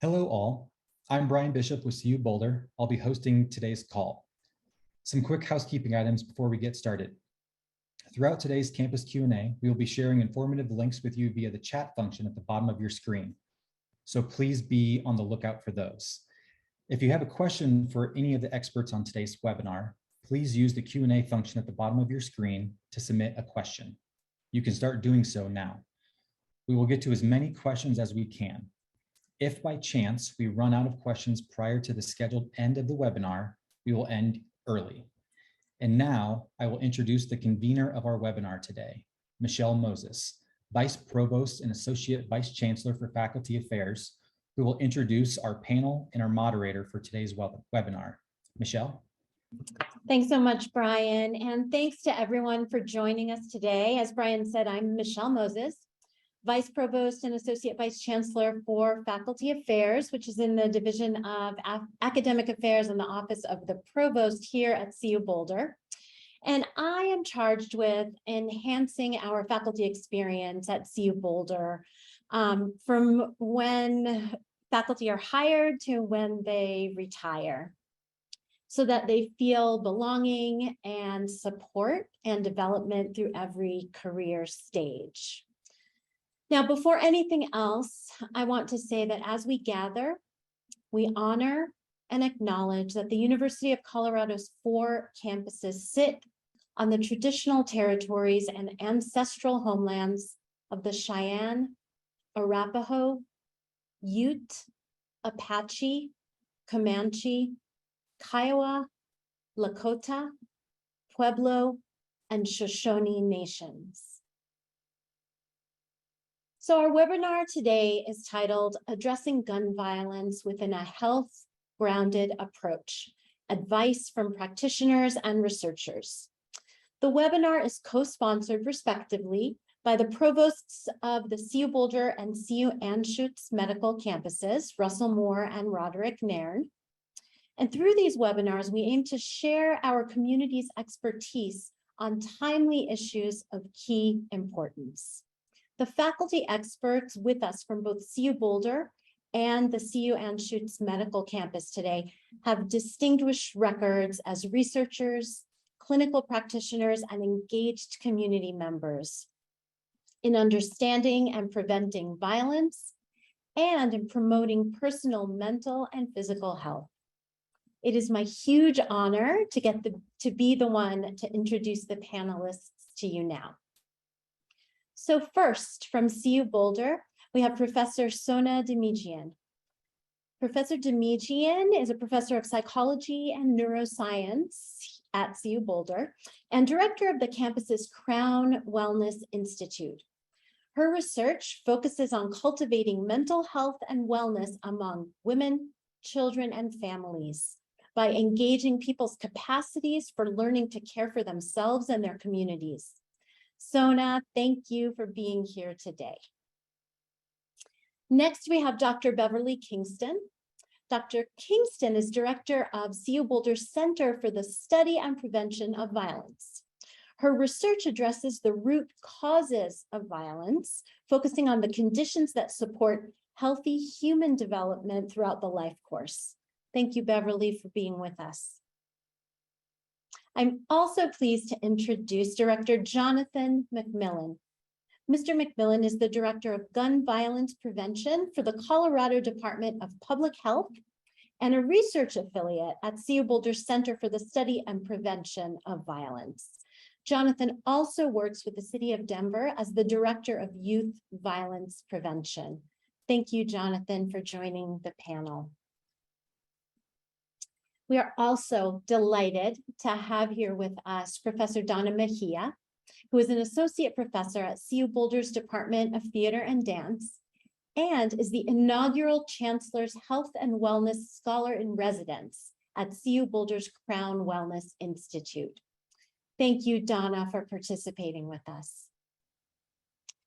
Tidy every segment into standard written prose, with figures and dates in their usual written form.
Hello all, I'm Brian Bishop with CU Boulder. I'll be hosting today's call. Some quick housekeeping items before we get started. Throughout today's campus Q&A, we will be sharing informative links with you via the chat function at the bottom of your screen. So please be on the lookout for those. If you have a question for any of the experts on today's webinar, please use the Q&A function at the bottom of your screen to submit a question. You can start doing so now. We will get to as many questions as we can. If by chance we run out of questions prior to the scheduled end of the webinar, we will end early. And now I will introduce the convener of our webinar today, Michelle Moses, Vice Provost and Associate Vice Chancellor for Faculty Affairs, who will introduce our panel and our moderator for today's webinar. Michelle? Thanks so much, Brian. And thanks to everyone for joining us today. As Brian said, I'm Michelle Moses, Vice Provost and Associate Vice Chancellor for Faculty Affairs, which is in the Division of Academic Affairs in the Office of the Provost here at CU Boulder. And I am charged with enhancing our faculty experience at CU Boulder from when faculty are hired to when they retire, so that they feel belonging and support and development through every career stage. Now, before anything else, I want to say that as we gather, we honor and acknowledge that the University of Colorado's 4 campuses sit on the traditional territories and ancestral homelands of the Cheyenne, Arapaho, Ute, Apache, Comanche, Kiowa, Lakota, Pueblo, and Shoshone nations. So our webinar today is titled Addressing Gun Violence Within a Health-Grounded Approach, Advice from Practitioners and Researchers. The webinar is co-sponsored respectively by the provosts of the CU Boulder and CU Anschutz medical campuses, Russell Moore and Roderick Nairn. And through these webinars, we aim to share our community's expertise on timely issues of key importance. The faculty experts with us from both CU Boulder and the CU Anschutz Medical Campus today have distinguished records as researchers, clinical practitioners, and engaged community members in understanding and preventing violence and in promoting personal mental and physical health. It is my huge honor to be the one to introduce the panelists to you now. So first, from CU Boulder, we have Professor Sona Demigian. Professor Demigian is a professor of psychology and neuroscience at CU Boulder and director of the campus's Crown Wellness Institute. Her research focuses on cultivating mental health and wellness among women, children, and families by engaging people's capacities for learning to care for themselves and their communities. Sona, thank you for being here today. Next, we have Dr. Beverly Kingston. Dr. Kingston is director of CU Boulder's Center for the Study and Prevention of Violence. Her research addresses the root causes of violence, focusing on the conditions that support healthy human development throughout the life course. Thank you, Beverly, for being with us. I'm also pleased to introduce Director Jonathan Mcmillan. Mr. Mcmillan is the Director of Gun Violence Prevention for the Colorado Department of Public Health and a research affiliate at CU Boulder's Center for the Study and Prevention of Violence. Jonathan also works with the City of Denver as the Director of Youth Violence Prevention. Thank you, Jonathan, for joining the panel. We are also delighted to have here with us Professor Donna Mejia, who is an associate professor at CU Boulder's Department of Theater and Dance, and is the inaugural Chancellor's Health and Wellness Scholar in Residence at CU Boulder's Crown Wellness Institute. Thank you, Donna, for participating with us.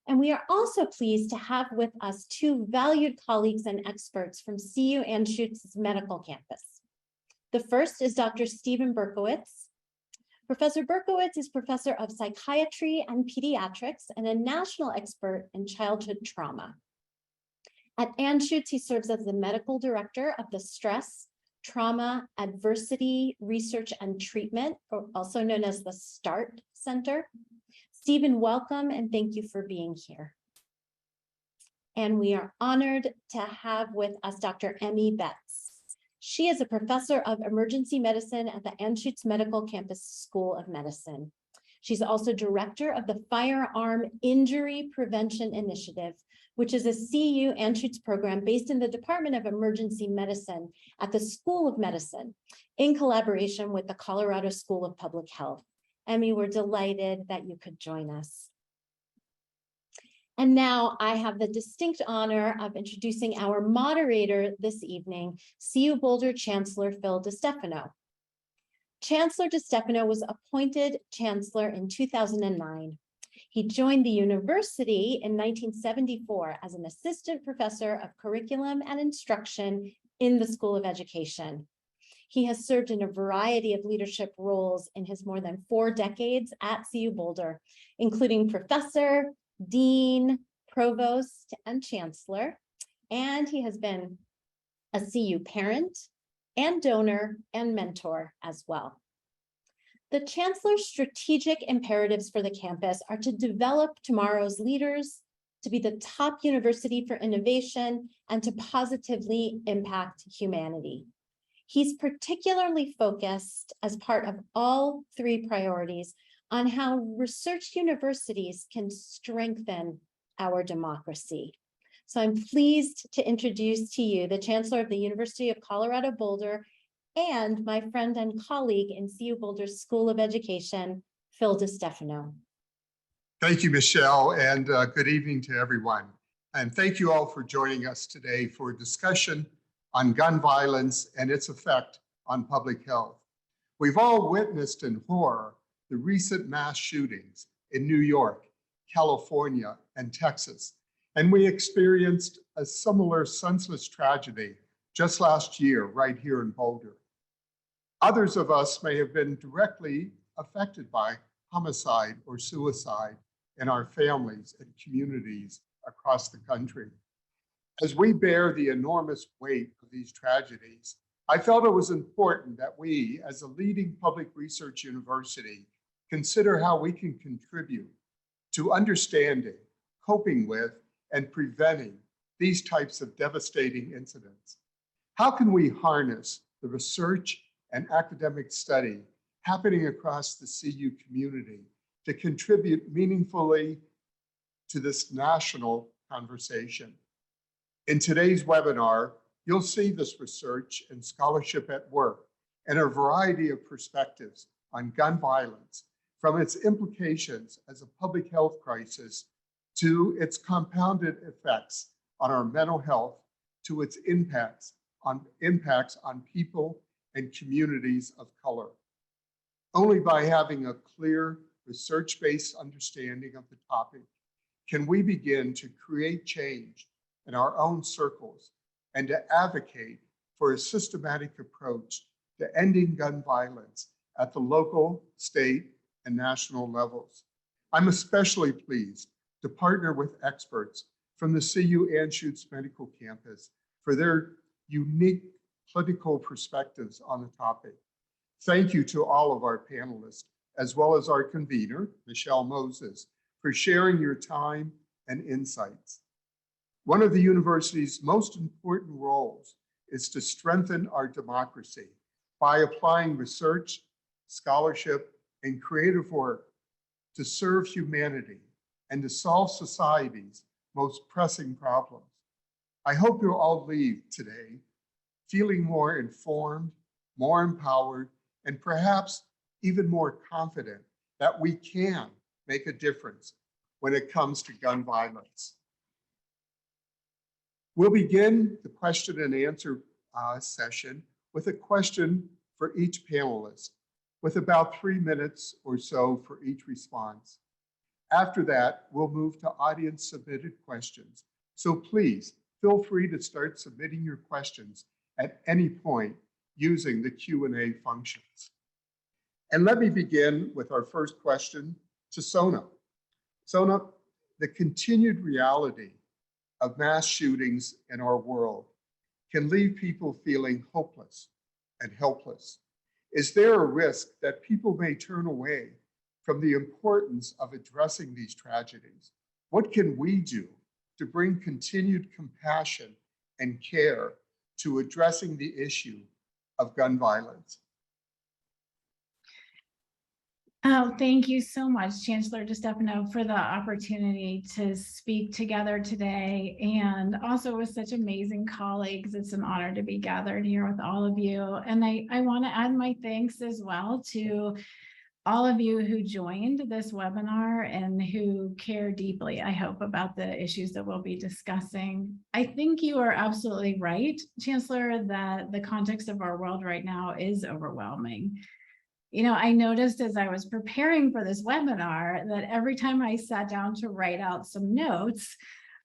And we are also pleased to have with us 2 valued colleagues and experts from CU Anschutz's medical campus. The first is Dr. Stephen Berkowitz. Professor Berkowitz is professor of psychiatry and pediatrics and a national expert in childhood trauma. At Anschutz, he serves as the medical director of the Stress, Trauma, Adversity, Research and Treatment, or also known as the START Center. Stephen, welcome and thank you for being here. And we are honored to have with us Dr. Emmy Betts. She is a professor of emergency medicine at the Anschutz Medical Campus School of Medicine. She's also director of the Firearm Injury Prevention Initiative, which is a CU Anschutz program based in the Department of Emergency Medicine at the School of Medicine in collaboration with the Colorado School of Public Health. Emmy, we're delighted that you could join us. And now I have the distinct honor of introducing our moderator this evening, CU Boulder Chancellor Phil DiStefano. Chancellor DiStefano was appointed chancellor in 2009. He joined the university in 1974 as an assistant professor of curriculum and instruction in the School of Education. He has served in a variety of leadership roles in his more than 4 decades at CU Boulder, including professor, dean, provost, and chancellor. And he has been a CU parent and donor and mentor as well. The chancellor's strategic imperatives for the campus are to develop tomorrow's leaders, to be the top university for innovation, and to positively impact humanity. He's particularly focused as part of all 3 priorities on how research universities can strengthen our democracy. So I'm pleased to introduce to you the Chancellor of the University of Colorado Boulder and my friend and colleague in CU Boulder's School of Education, Phil DiStefano. Thank you, Michelle, and good evening to everyone. And thank you all for joining us today for a discussion on gun violence and its effect on public health. We've all witnessed in horror the recent mass shootings in New York, California, and Texas. And we experienced a similar senseless tragedy just last year right here in Boulder. Others of us may have been directly affected by homicide or suicide in our families and communities across the country. As we bear the enormous weight of these tragedies, I felt it was important that we, as a leading public research university, consider how we can contribute to understanding, coping with, and preventing these types of devastating incidents. How can we harness the research and academic study happening across the CU community to contribute meaningfully to this national conversation? In today's webinar, you'll see this research and scholarship at work and a variety of perspectives on gun violence, from its implications as a public health crisis to its compounded effects on our mental health, to its impacts on people and communities of color. Only by having a clear research-based understanding of the topic can we begin to create change in our own circles and to advocate for a systematic approach to ending gun violence at the local, state, and national levels. I'm especially pleased to partner with experts from the CU Anschutz Medical Campus for their unique clinical perspectives on the topic. Thank you to all of our panelists, as well as our convener, Michelle Moses, for sharing your time and insights. One of the university's most important roles is to strengthen our democracy by applying research, scholarship, and creative work to serve humanity and to solve society's most pressing problems. I hope you'll all leave today feeling more informed, more empowered, and perhaps even more confident that we can make a difference when it comes to gun violence. We'll begin the question and answer session with a question for each panelist, with about 3 minutes or so for each response. After that, we'll move to audience submitted questions. So please feel free to start submitting your questions at any point using the Q&A functions. And let me begin with our first question to Sona. Sona, the continued reality of mass shootings in our world can leave people feeling hopeless and helpless? Is there a risk that people may turn away from the importance of addressing these tragedies? What can we do to bring continued compassion and care to addressing the issue of gun violence? Oh, thank you so much, Chancellor DiStefano, for the opportunity to speak together today, and also with such amazing colleagues. It's an honor to be gathered here with all of you. And I want to add my thanks as well to all of you who joined this webinar and who care deeply, I hope, about the issues that we'll be discussing. I think you are absolutely right, Chancellor, that the context of our world right now is overwhelming. You know, I noticed as I was preparing for this webinar that every time I sat down to write out some notes,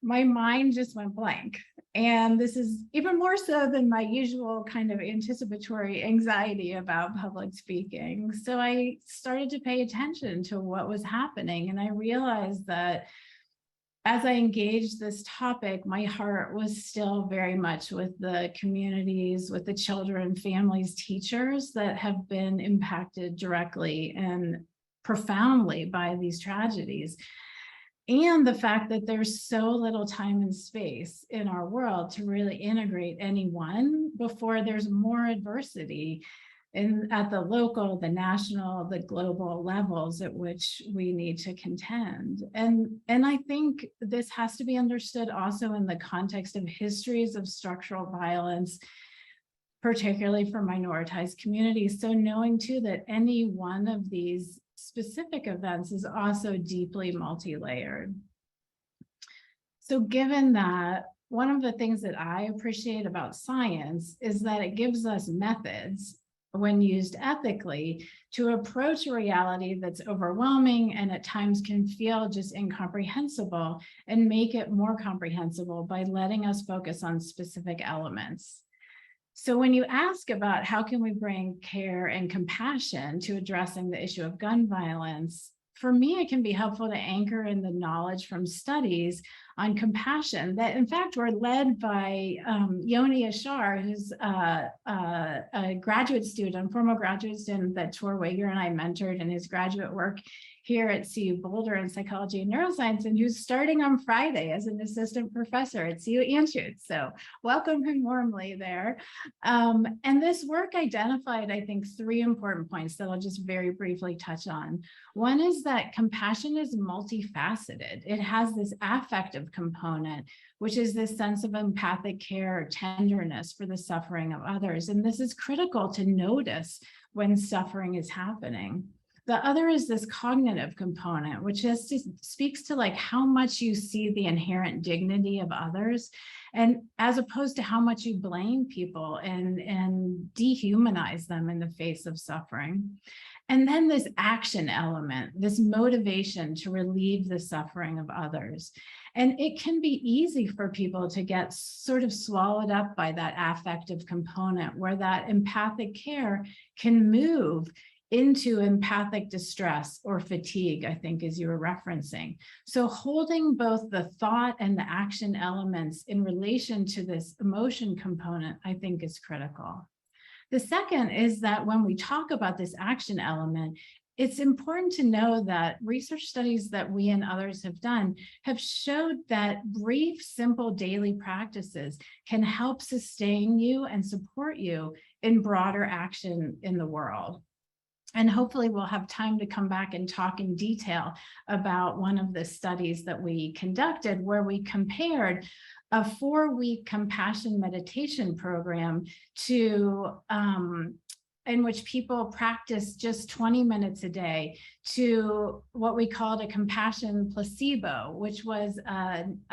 my mind just went blank. And this is even more so than my usual kind of anticipatory anxiety about public speaking. So I started to pay attention to what was happening. And I realized that as I engaged this topic, my heart was still very much with the communities, with the children, families, teachers that have been impacted directly and profoundly by these tragedies. And the fact that there's so little time and space in our world to really integrate anyone before there's more adversity at the local, the national, the global levels at which we need to contend. And I think this has to be understood also in the context of histories of structural violence, particularly for minoritized communities. So knowing too that any one of these specific events is also deeply multi-layered. So given that, one of the things that I appreciate about science is that it gives us methods, when used ethically, to approach a reality that's overwhelming and at times can feel just incomprehensible, and make it more comprehensible by letting us focus on specific elements. So when you ask about how can we bring care and compassion to addressing the issue of gun violence, for me, it can be helpful to anchor in the knowledge from studies on compassion that, in fact, were led by Yoni Ashar, who's a graduate student, former graduate student that Tor Wager and I mentored in his graduate work here at CU Boulder in psychology and neuroscience, and who's starting on Friday as an assistant professor at CU Anschutz. So welcome him warmly there. And this work identified, I think, 3 important points that I'll just very briefly touch on. One is that compassion is multifaceted. It has this affective component, which is this sense of empathic care or tenderness for the suffering of others. And this is critical to notice when suffering is happening. The other is this cognitive component, which speaks to like how much you see the inherent dignity of others, and as opposed to how much you blame people and dehumanize them in the face of suffering. And then this action element, this motivation to relieve the suffering of others. And it can be easy for people to get sort of swallowed up by that affective component, where that empathic care can move into empathic distress or fatigue, I think, as you were referencing. So holding both the thought and the action elements in relation to this emotion component, I think, is critical. The second is that when we talk about this action element, it's important to know that research studies that we and others have done have showed that brief, simple daily practices can help sustain you and support you in broader action in the world. And hopefully we'll have time to come back and talk in detail about one of the studies that we conducted, where we compared a 4-week compassion meditation program to in which people practice just 20 minutes a day, to what we called a compassion placebo, which was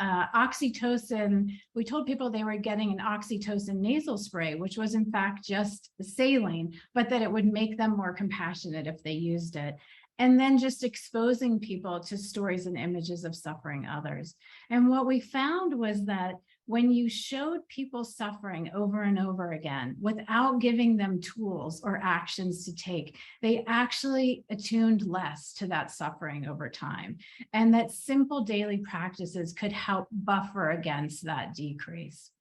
oxytocin. We told people they were getting an oxytocin nasal spray, which was in fact just saline, but that it would make them more compassionate if they used it. And then just exposing people to stories and images of suffering others. And what we found was that when you showed people suffering over and over again without giving them tools or actions to take, they actually attuned less to that suffering over time. And that simple daily practices could help buffer against that decrease.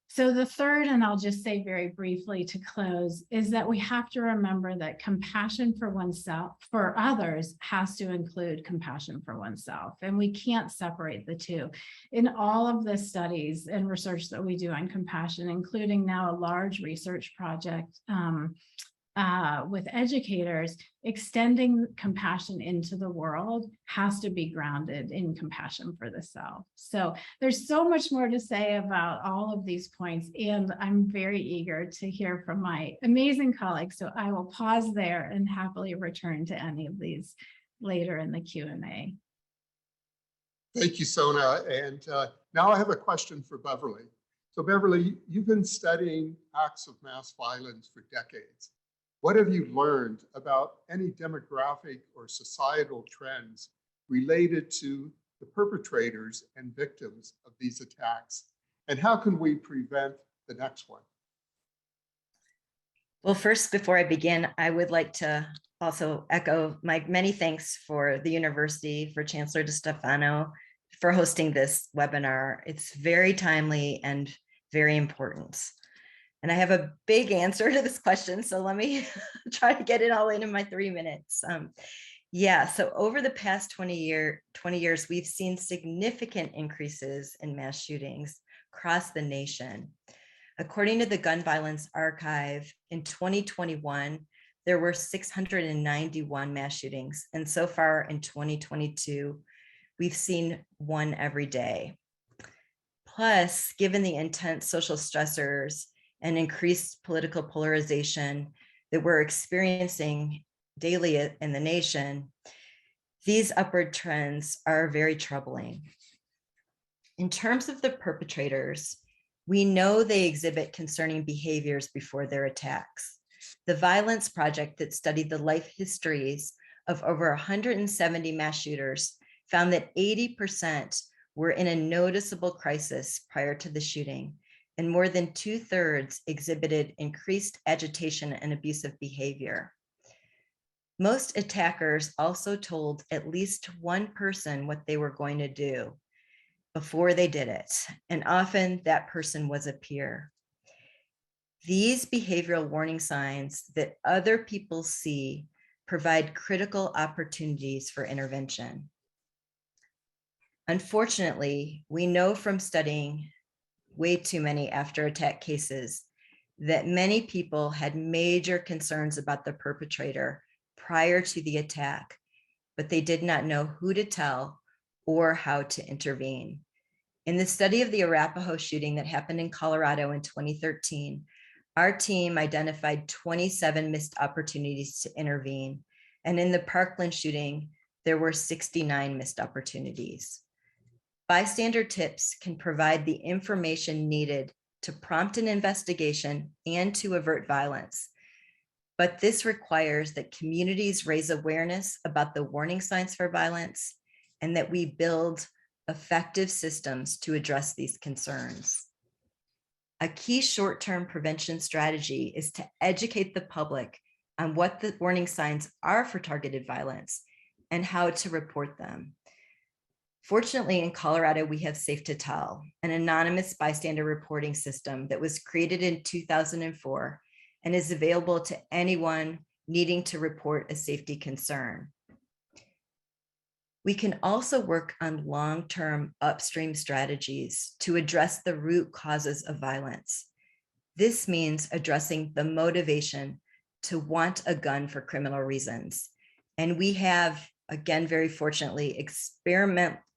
So the third, and I'll just say very briefly to close, is that we have to remember that compassion for oneself, for others, has to include compassion for oneself. And we can't separate the two. In all of the studies and research that we do on compassion, including now a large research project with educators, extending compassion into the world has to be grounded in compassion for the self. So there's so much more to say about all of these points, and I'm very eager to hear from my amazing colleagues. So I will pause there and happily return to any of these later in the Q&A. Thank you, Sona. And now I have a question for Beverly. So Beverly, you've been studying acts of mass violence for decades. What have you learned about any demographic or societal trends related to the perpetrators and victims of these attacks? And how can we prevent the next one? Well, first, before I begin, I would like to also echo my many thanks for the university, for Chancellor DiStefano, for hosting this webinar. It's very timely and very important. And I have a big answer to this question, so let me try to get it all in my 3 minutes. So over the past 20 years, we've seen significant increases in mass shootings across the nation. According to the Gun Violence Archive, in 2021, there were 691 mass shootings. And so far in 2022, we've seen one every day. Plus, given the intense social stressors and increased political polarization that we're experiencing daily in the nation, these upward trends are very troubling. In terms of the perpetrators, we know they exhibit concerning behaviors before their attacks. The Violence Project that studied the life histories of over 170 mass shooters found that 80% were in a noticeable crisis prior to the shooting, and more than 2/3 exhibited increased agitation and abusive behavior. Most attackers also told at least one person what they were going to do before they did it, and often that person was a peer. These behavioral warning signs that other people see provide critical opportunities for intervention. Unfortunately, we know from studying way too many after attack cases that many people had major concerns about the perpetrator prior to the attack, but they did not know who to tell or how to intervene. In the study of the Arapahoe shooting that happened in Colorado in 2013, our team identified 27 missed opportunities to intervene. And in the Parkland shooting, there were 69 missed opportunities. Bystander tips can provide the information needed to prompt an investigation and to avert violence. But this requires that communities raise awareness about the warning signs for violence and that we build effective systems to address these concerns. A key short-term prevention strategy is to educate the public on what the warning signs are for targeted violence and how to report them. Fortunately, in Colorado, we have Safe to Tell, an anonymous bystander reporting system that was created in 2004 and is available to anyone needing to report a safety concern. We can also work on long-term upstream strategies to address the root causes of violence. This means addressing the motivation to want a gun for criminal reasons. And we have, again, very fortunately,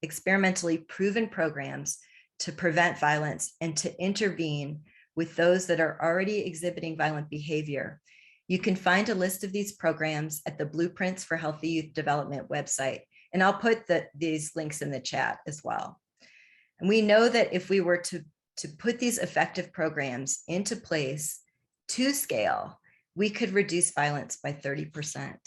experimentally proven programs to prevent violence and to intervene with those that are already exhibiting violent behavior. You can find a list of these programs at the Blueprints for Healthy Youth Development website, and I'll put these links in the chat as well. And we know that if we were to put these effective programs into place to scale, we could reduce violence by 30%.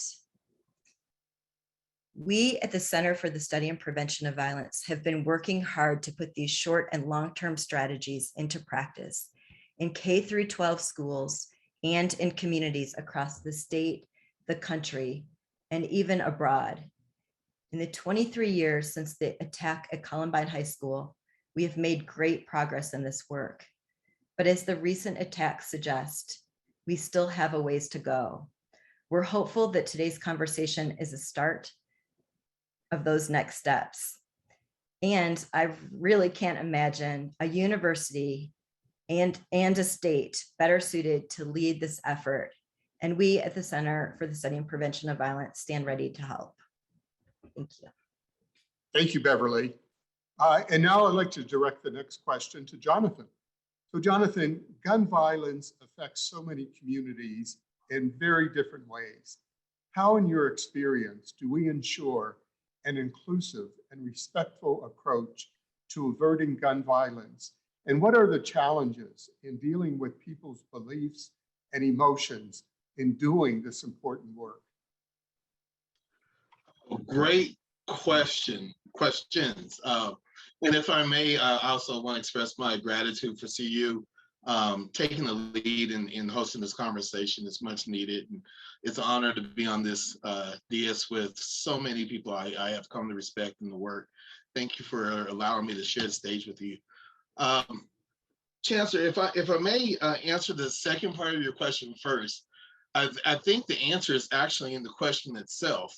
We at the Center for the Study and Prevention of Violence have been working hard to put these short and long-term strategies into practice in K through 12 schools and in communities across the state, the country, and even abroad. In the 23 years since the attack at Columbine High School, we have made great progress in this work. But as the recent attacks suggest, we still have a ways to go. We're hopeful that today's conversation is a start of those next steps. And I really can't imagine a university and a state better suited to lead this effort. And we at the Center for the Study and Prevention of Violence stand ready to help. Thank you. Thank you, Beverly. And now I'd like to direct the next question to Jonathan. So Jonathan, gun violence affects so many communities in very different ways. How, in your experience, do we ensure an inclusive and respectful approach to averting gun violence? And what are the challenges in dealing with people's beliefs and emotions in doing this important work? Great questions. And if I may, I also want to express my gratitude for CU taking the lead in hosting this conversation. It's much needed. And it's an honor to be on this dais with so many people I have come to respect in the work. Thank you for allowing me to share the stage with you. Chancellor, if I may answer the second part of your question first, I think the answer is actually in the question itself.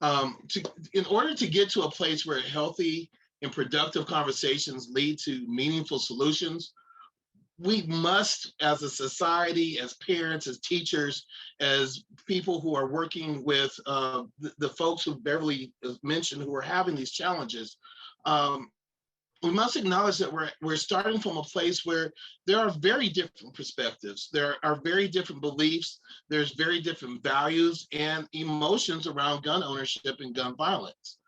In order to get to a place where healthy and productive conversations lead to meaningful solutions, we must, as a society, as parents, as teachers, as people who are working with the folks who Beverly mentioned who are having these challenges, we must acknowledge that we're starting from a place where there are very different perspectives. There are very different beliefs. There's very different values and emotions around gun ownership and gun violence.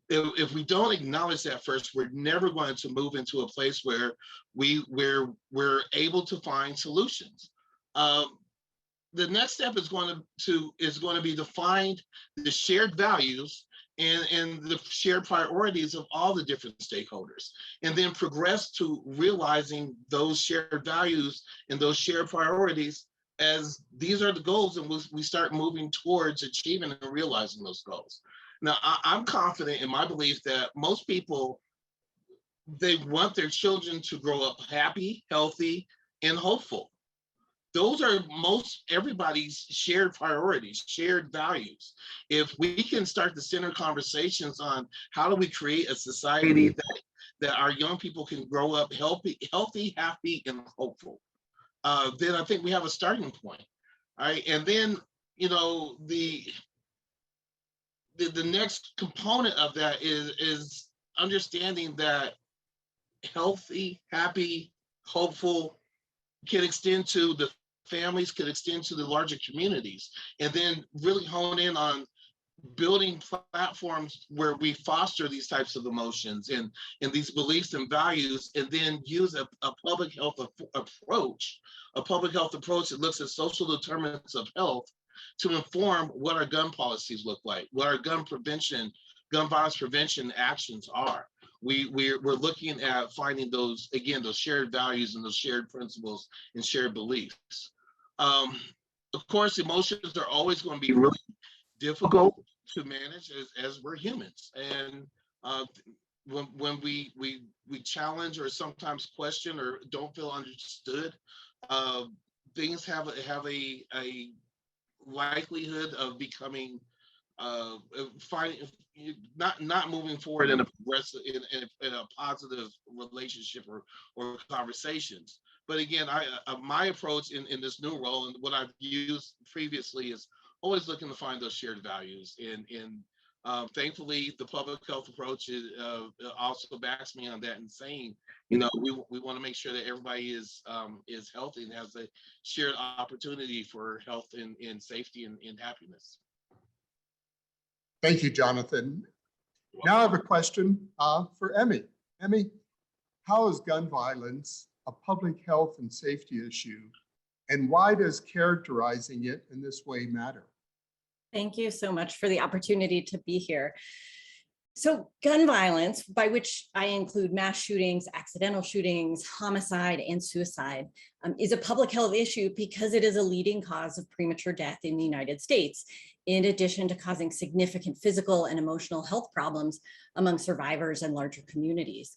If we don't acknowledge that first, we're never going to move into a place where we're able to find solutions. The next step is going to be to find the shared values and the shared priorities of all the different stakeholders, and then progress to realizing those shared values and those shared priorities as these are the goals, and we start moving towards achieving and realizing those goals. Now, I'm confident in my belief that most people, they want their children to grow up happy, healthy, and hopeful. Those are everybody's shared priorities, shared values. If we can start to center conversations on how do we create a society that our young people can grow up healthy, happy, and hopeful, then I think we have a starting point. All right, and then the next component of that is understanding that healthy, happy, hopeful can extend to the families, can extend to the larger communities, and then really hone in on building platforms where we foster these types of emotions and these beliefs and values, and then use a public health approach that looks at social determinants of health to inform what our gun policies look like, what our gun violence prevention actions are. We're looking at finding those shared values and those shared principles and shared beliefs. Of course, emotions are always going to be really difficult to manage as we're humans. And when we challenge or sometimes question or don't feel understood, things have a likelihood of becoming not moving forward in a progressive in a positive relationship or conversations. But again, my approach in this new role and what I've used previously is always looking to find those shared values. And thankfully, the public health approach also backs me on that and saying, we want to make sure that everybody is healthy and has a shared opportunity for health and safety and happiness. Thank you, Jonathan. Now I have a question for Emmy. Emmy, how is gun violence a public health and safety issue, and why does characterizing it in this way matter? Thank you so much for the opportunity to be here. So gun violence, by which I include mass shootings, accidental shootings, homicide, and suicide, is a public health issue because it is a leading cause of premature death in the United States, in addition to causing significant physical and emotional health problems among survivors and larger communities.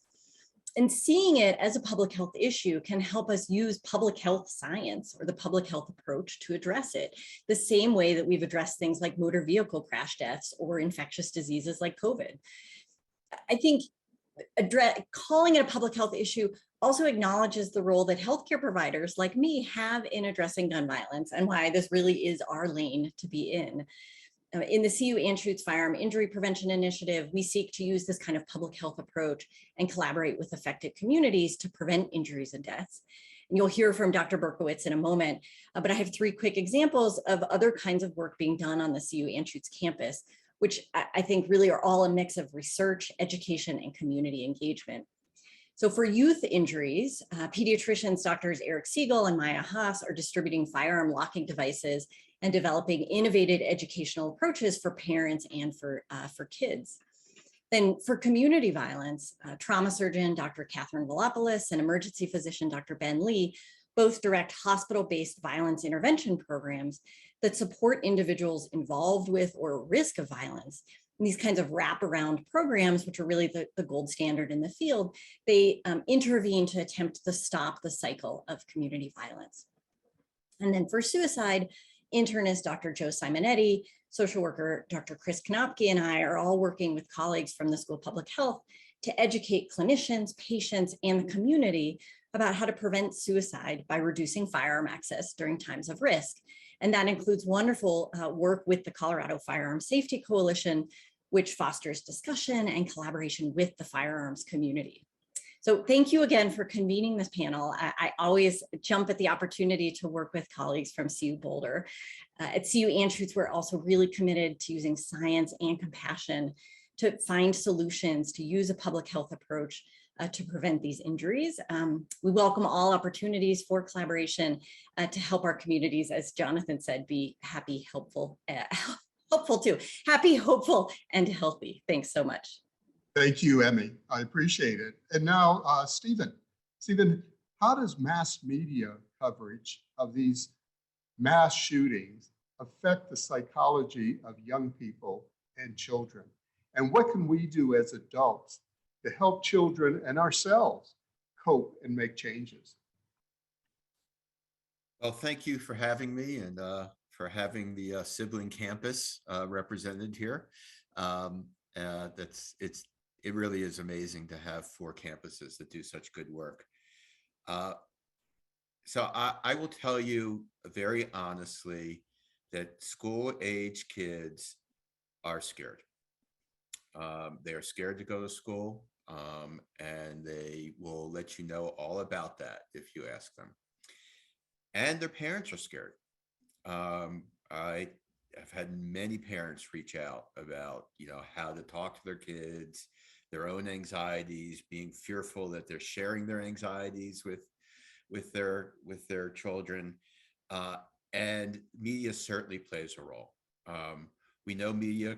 And seeing it as a public health issue can help us use public health science or the public health approach to address it, the same way that we've addressed things like motor vehicle crash deaths or infectious diseases like COVID. I think calling it a public health issue also acknowledges the role that healthcare providers like me have in addressing gun violence and why this really is our lane to be in. In the CU Anschutz Firearm Injury Prevention Initiative, we seek to use this kind of public health approach and collaborate with affected communities to prevent injuries and deaths. And you'll hear from Dr. Berkowitz in a moment, but I have 3 quick examples of other kinds of work being done on the CU Anschutz campus, which I think really are all a mix of research, education, and community engagement. So for youth injuries, pediatricians, Drs. Eric Siegel and Maya Haas are distributing firearm locking devices and developing innovative educational approaches for parents and for kids. Then for community violence, trauma surgeon, Dr. Catherine Velopoulos, and emergency physician, Dr. Ben Lee, both direct hospital-based violence intervention programs that support individuals involved with or at risk of violence. And these kinds of wraparound programs, which are really the gold standard in the field, they intervene to attempt to stop the cycle of community violence. And then for suicide, internist Dr. Joe Simonetti, social worker Dr. Chris Knopke, and I are all working with colleagues from the School of Public Health to educate clinicians, patients, and the community about how to prevent suicide by reducing firearm access during times of risk. And that includes wonderful work with the Colorado Firearm Safety Coalition, which fosters discussion and collaboration with the firearms community. So thank you again for convening this panel. I always jump at the opportunity to work with colleagues from CU Boulder. At CU Anschutz, we're also really committed to using science and compassion to find solutions, to use a public health approach to prevent these injuries. We welcome all opportunities for collaboration to help our communities, as Jonathan said, be happy, helpful, helpful too, happy, hopeful, and healthy. Thanks so much. Thank you, Emmy. I appreciate it. And now, Stephen. Stephen, how does mass media coverage of these mass shootings affect the psychology of young people and children? And what can we do as adults to help children and ourselves cope and make changes? Well, thank you for having me and for having the sibling campus represented here. It really is amazing to have 4 campuses that do such good work. So I will tell you very honestly that school-age kids are scared. They are scared to go to school, and they will let you know all about that if you ask them. And their parents are scared. I've had many parents reach out about, how to talk to their kids, their own anxieties, being fearful that they're sharing their anxieties with their children. And media certainly plays a role. We know media,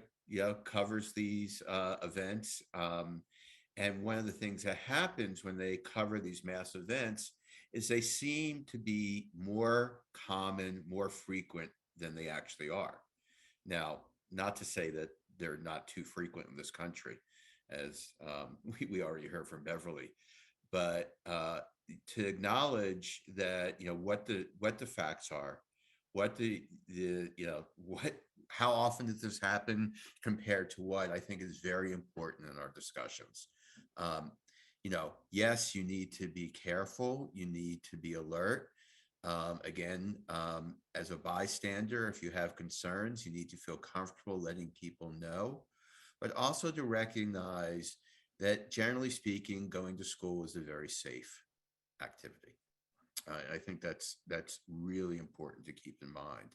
covers these events. And one of the things that happens when they cover these mass events is they seem to be more common, more frequent than they actually are. Now, not to say that they're not too frequent in this country, as we already heard from Beverly, but to acknowledge that what the facts are, how often does this happen compared to what, I think is very important in our discussions. Yes, you need to be careful, you need to be alert. Again, as a bystander, if you have concerns, you need to feel comfortable letting people know, but also to recognize that generally speaking, going to school is a very safe activity. I think that's really important to keep in mind.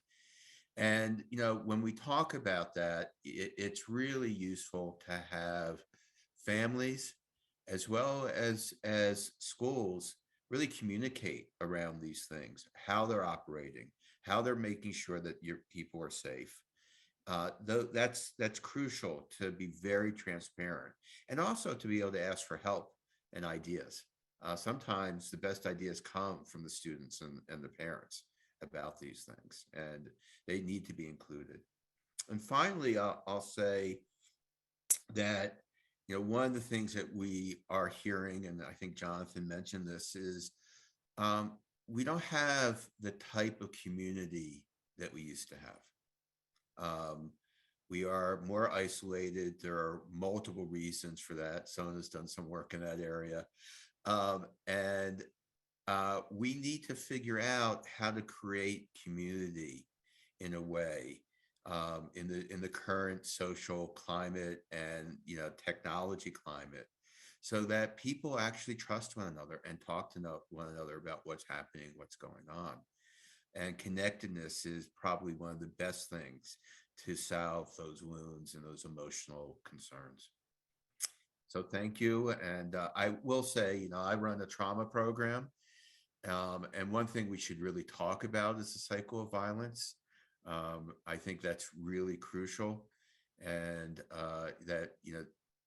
And, when we talk about that, it's really useful to have families as well as schools really communicate around these things, how they're operating, how they're making sure that your people are safe. that's crucial, to be very transparent, and also to be able to ask for help and ideas. Sometimes the best ideas come from the students and the parents about these things, and they need to be included. And finally, I'll say that, one of the things that we are hearing, and I think Jonathan mentioned this, is we don't have the type of community that we used to have. We are more isolated. There are multiple reasons for that. Someone has done some work in that area. And we need to figure out how to create community in a way, in the current social climate and technology climate, so that people actually trust one another and talk to one another about what's happening, what's going on. And connectedness is probably one of the best things to salve those wounds and those emotional concerns. So thank you. And I will say, I run a trauma program. And one thing we should really talk about is the cycle of violence. I think that's really crucial. And that,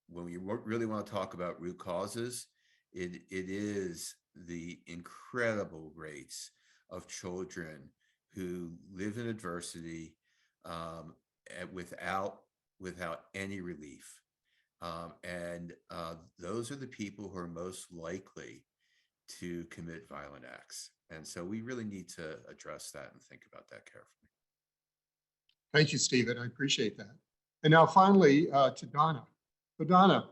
when we really want to talk about root causes, it is the incredible rates of children who live in adversity, without any relief. And those are the people who are most likely to commit violent acts. And so we really need to address that and think about that carefully. Thank you, Stephen. I appreciate that. And now finally to Donna. So Donna,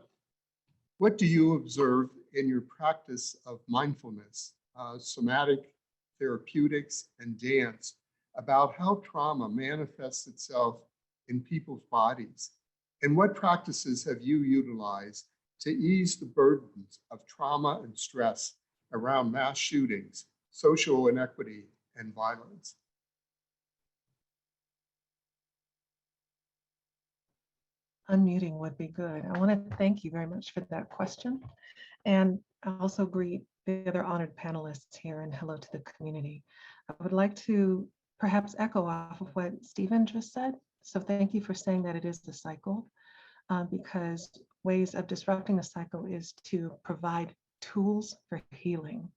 what do you observe in your practice of mindfulness, somatic, therapeutics, and dance about how trauma manifests itself in people's bodies? And what practices have you utilized to ease the burdens of trauma and stress around mass shootings, social inequity, and violence? Unmuting would be good. I want to thank you very much for that question. And I also greet the other honored panelists here, and hello to the community. I would like to perhaps echo off of what Stephen just said. So thank you for saying that it is the cycle, because ways of disrupting the cycle is to provide tools for healing.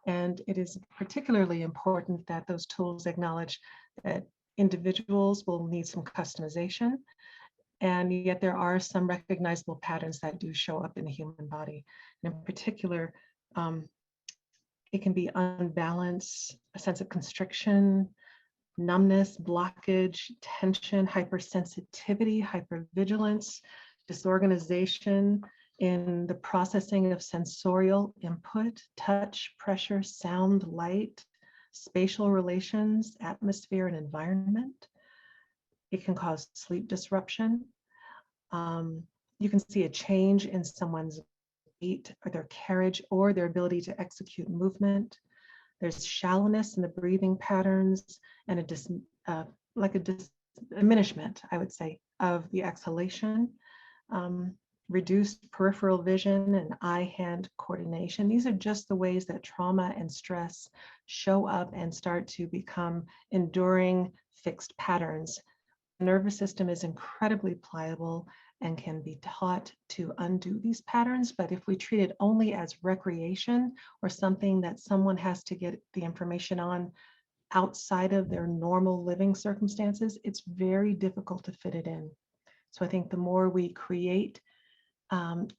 And it is particularly important that those tools acknowledge that individuals will need some customization, and yet there are some recognizable patterns that do show up in the human body. And in particular, it can be unbalance, a sense of constriction, numbness, blockage, tension, hypersensitivity, hypervigilance, disorganization in the processing of sensorial input, touch, pressure, sound, light, spatial relations, atmosphere, and environment. It can cause sleep disruption. You can see a change in someone's gait or their carriage or their ability to execute movement. There's shallowness in the breathing patterns and a diminishment, I would say, of the exhalation. Reduced peripheral vision and eye-hand coordination. These are just the ways that trauma and stress show up and start to become enduring fixed patterns. The nervous system is incredibly pliable and can be taught to undo these patterns, but if we treat it only as recreation or something that someone has to get the information on outside of their normal living circumstances, it's very difficult to fit it in. So I think the more we create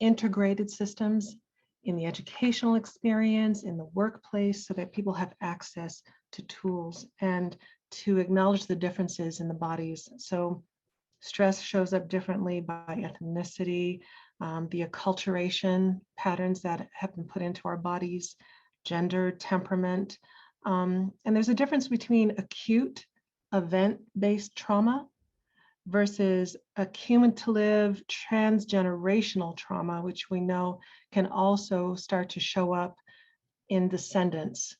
integrated systems in the educational experience, in the workplace, so that people have access to tools and to acknowledge the differences in the bodies. So stress shows up differently by ethnicity, the acculturation patterns that have been put into our bodies, gender, temperament. And there's a difference between acute event-based trauma versus a cumulative transgenerational trauma, which we know can also start to show up in descendants.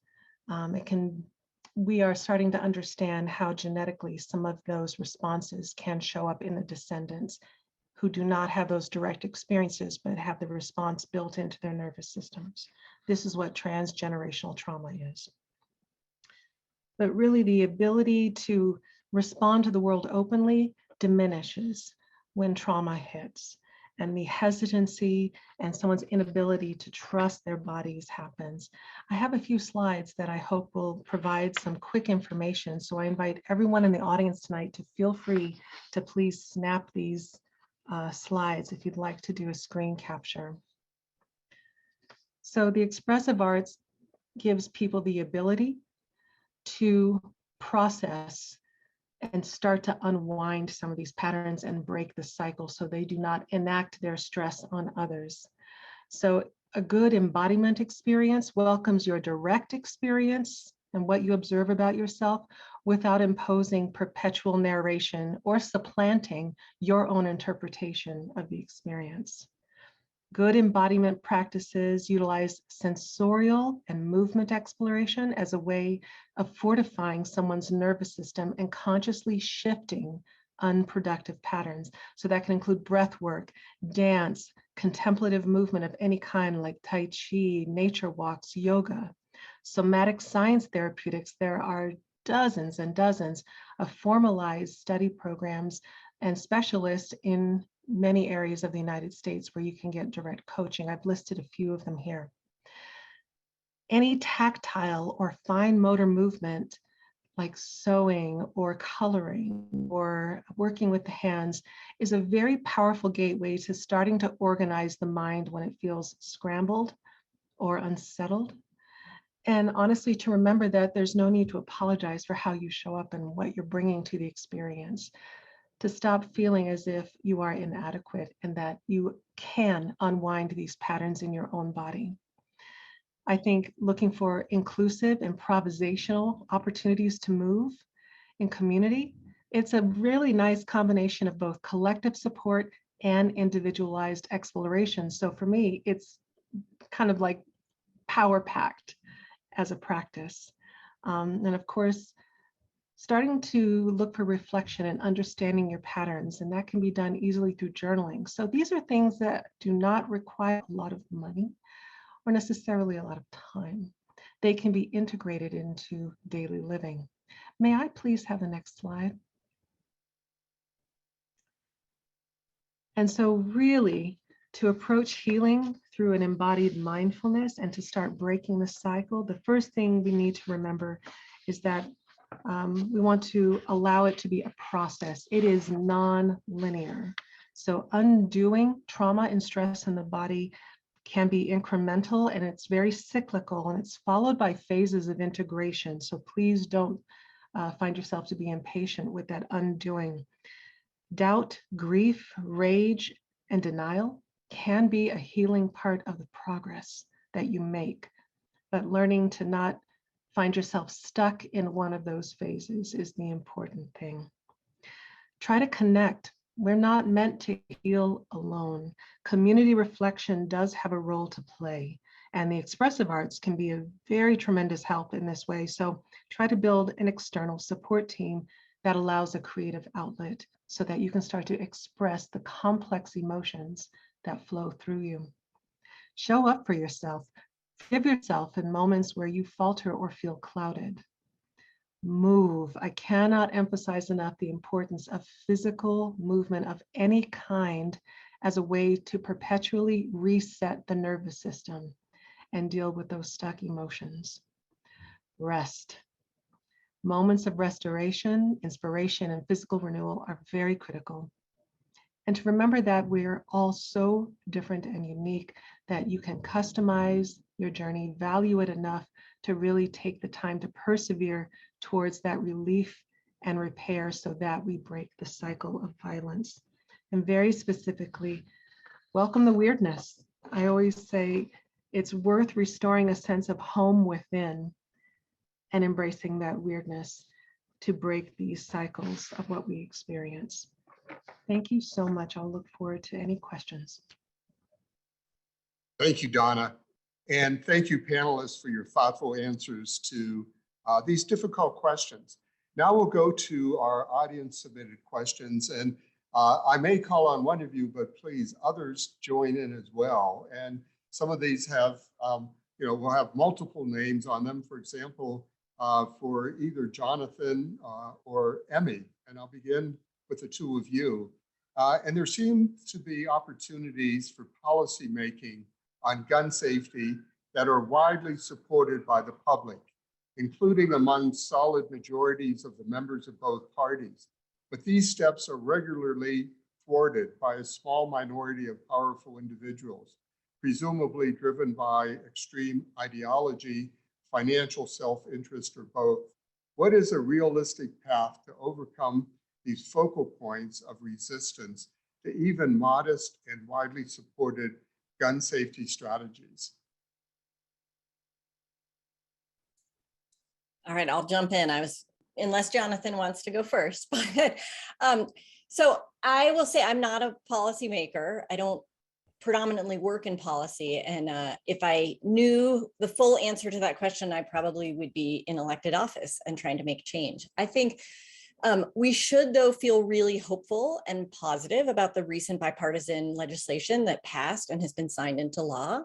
We are starting to understand how genetically some of those responses can show up in the descendants who do not have those direct experiences, but have the response built into their nervous systems. This is what transgenerational trauma is. But really the ability to respond to the world openly, diminishes when trauma hits, and the hesitancy and someone's inability to trust their bodies happens. I have a few slides that I hope will provide some quick information. So I invite everyone in the audience tonight to feel free to please snap these slides if you'd like to do a screen capture. So the expressive arts gives people the ability to process and start to unwind some of these patterns and break the cycle so they do not enact their stress on others. So a good embodiment experience welcomes your direct experience and what you observe about yourself without imposing perpetual narration or supplanting your own interpretation of the experience. Good embodiment practices utilize sensorial and movement exploration as a way of fortifying someone's nervous system and consciously shifting unproductive patterns. So that can include breath work, dance, contemplative movement of any kind like Tai Chi, nature walks, yoga. Somatic science therapeutics, there are dozens and dozens of formalized study programs and specialists in many areas of the United States where you can get direct coaching. I've listed a few of them here. Any tactile or fine motor movement like sewing or coloring or working with the hands is a very powerful gateway to starting to organize the mind when it feels scrambled or unsettled. And honestly, to remember that there's no need to apologize for how you show up and what you're bringing to the experience. To stop feeling as if you are inadequate and that you can unwind these patterns in your own body. I think looking for inclusive, improvisational opportunities to move in community, it's a really nice combination of both collective support and individualized exploration. So for me, it's kind of like power packed as a practice. And of course, starting to look for reflection and understanding your patterns, and that can be done easily through journaling. So these are things that do not require a lot of money or necessarily a lot of time. They can be integrated into daily living. May I please have the next slide? And so really, to approach healing through an embodied mindfulness and to start breaking the cycle, the first thing we need to remember is that we want to allow it to be a process. It is non-linear. So undoing trauma and stress in the body can be incremental and it's very cyclical and it's followed by phases of integration. So please don't find yourself to be impatient with that undoing. Doubt, grief, rage, and denial can be a healing part of the progress that you make, but learning to not find yourself stuck in one of those phases is the important thing. Try to connect. We're not meant to heal alone. Community reflection does have a role to play, and the expressive arts can be a very tremendous help in this way. So try to build an external support team that allows a creative outlet so that you can start to express the complex emotions that flow through you. Show up for yourself. Forgive yourself in moments where you falter or feel clouded. Move. I cannot emphasize enough the importance of physical movement of any kind as a way to perpetually reset the nervous system and deal with those stuck emotions. Rest. Moments of restoration, inspiration, and physical renewal are very critical. And to remember that we're all so different and unique that you can customize your journey, value it enough to really take the time to persevere towards that relief and repair so that we break the cycle of violence. And very specifically, welcome the weirdness. I always say it's worth restoring a sense of home within and embracing that weirdness to break these cycles of what we experience. Thank you so much. I'll look forward to any questions. Thank you, Donna. And thank you, panelists, for your thoughtful answers to these difficult questions. Now we'll go to our audience submitted questions. And I may call on one of you, but please, others join in as well. And some of these have, we'll have multiple names on them. For example, for either Jonathan or Emmy. And I'll begin with the two of you. And there seems to be opportunities for policy making on gun safety that are widely supported by the public, including among solid majorities of the members of both parties. But these steps are regularly thwarted by a small minority of powerful individuals, presumably driven by extreme ideology, financial self-interest, or both. What is a realistic path to overcome these focal points of resistance to even modest and widely supported gun safety strategies? All right, I'll jump in. Unless Jonathan wants to go first, but so I will say I'm not a policymaker. I don't predominantly work in policy. And if I knew the full answer to that question, I probably would be in elected office and trying to make change. I think we should, though, feel really hopeful and positive about the recent bipartisan legislation that passed and has been signed into law.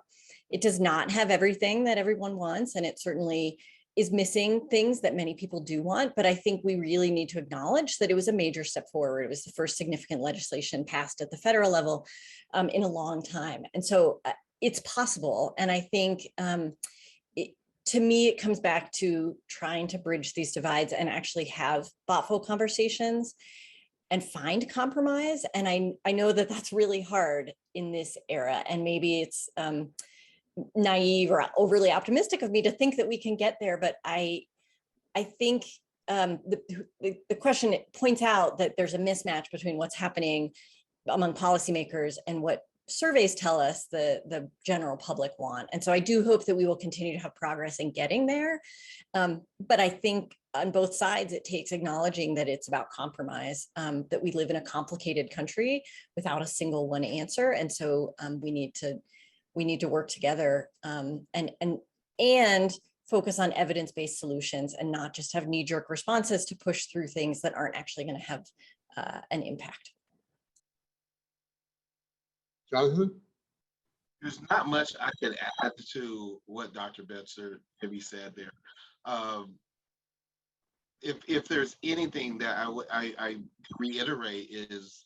It does not have everything that everyone wants, and it certainly is missing things that many people do want, but I think we really need to acknowledge that it was a major step forward. It was the first significant legislation passed at the federal level in a long time. And so it's possible. And I think to me, it comes back to trying to bridge these divides and actually have thoughtful conversations and find compromise. And I know that that's really hard in this era. And maybe it's naive or overly optimistic of me to think that we can get there, but I think the question points out that there's a mismatch between what's happening among policymakers and what surveys tell us the general public want. And so I do hope that we will continue to have progress in getting there. But I think on both sides, it takes acknowledging that it's about compromise, that we live in a complicated country without a single one answer. And so we need to work together and focus on evidence-based solutions and not just have knee-jerk responses to push through things that aren't actually going to have an impact. Jonathan? There's not much I could add to what Dr. Betzer maybe said there. If there's anything that I reiterate is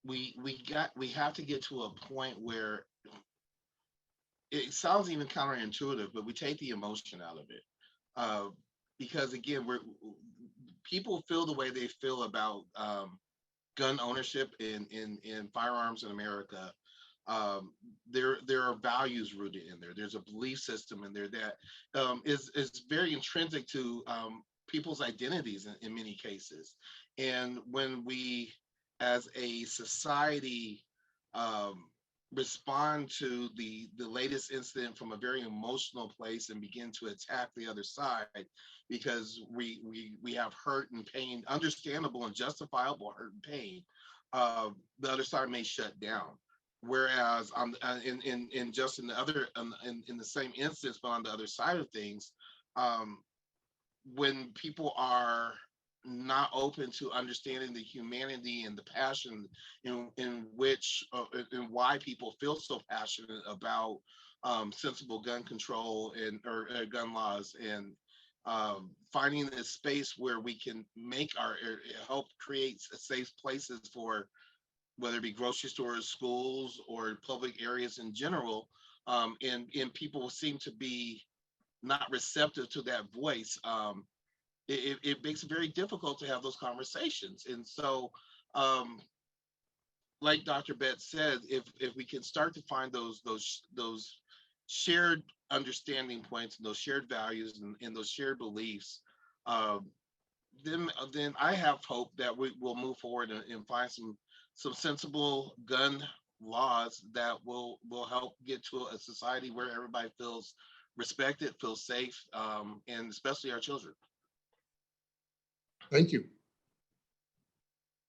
we have to get to a point where it sounds even counterintuitive, but we take the emotion out of it. Because again, people feel the way they feel about gun ownership in firearms in America. There are values rooted in there. There's a belief system in there that is very intrinsic to people's identities in many cases. And when we, as a society, respond to the latest incident from a very emotional place and begin to attack the other side because we have hurt and pain, understandable and justifiable hurt and pain, the other side may shut down. Whereas in the same instance, but on the other side of things, when people are not open to understanding the humanity and the passion in which and why people feel so passionate about sensible gun control or gun laws, and finding this space where we can help create safe places for whether it be grocery stores, schools, or public areas in general, and people seem to be not receptive to that voice. It makes it very difficult to have those conversations. And so, like Dr. Betz said, if we can start to find those shared understanding points and those shared values and those shared beliefs, then I have hope that we will move forward and find some sensible gun laws that will help get to a society where everybody feels respected, feels safe, and especially our children. Thank you.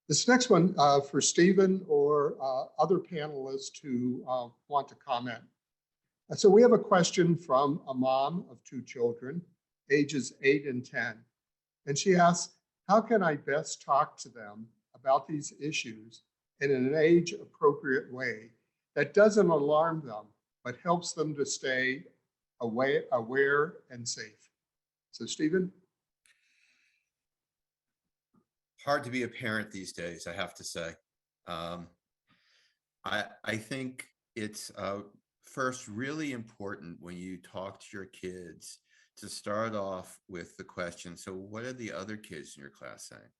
This next one for Stephen or other panelists who want to comment. So we have a question from a mom of 2 children, ages 8 and 10. And she asks, how can I best talk to them about these issues in an age-appropriate way that doesn't alarm them, but helps them to stay aware and safe? So Stephen? hard to be a parent these days, I have to say. I think it's first really important when you talk to your kids to start off with the question, so what are the other kids in your class saying?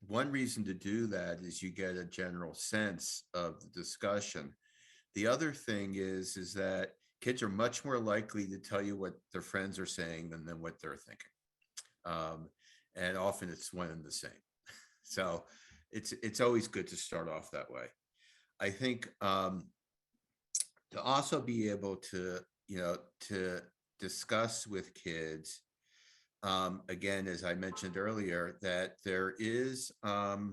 One reason to do that is you get a general sense of the discussion. The other thing is that kids are much more likely to tell you what their friends are saying than what they're thinking. And often it's one and the same. So it's always good to start off that way. I think to also be able to, to discuss with kids, again, as I mentioned earlier, that there is, that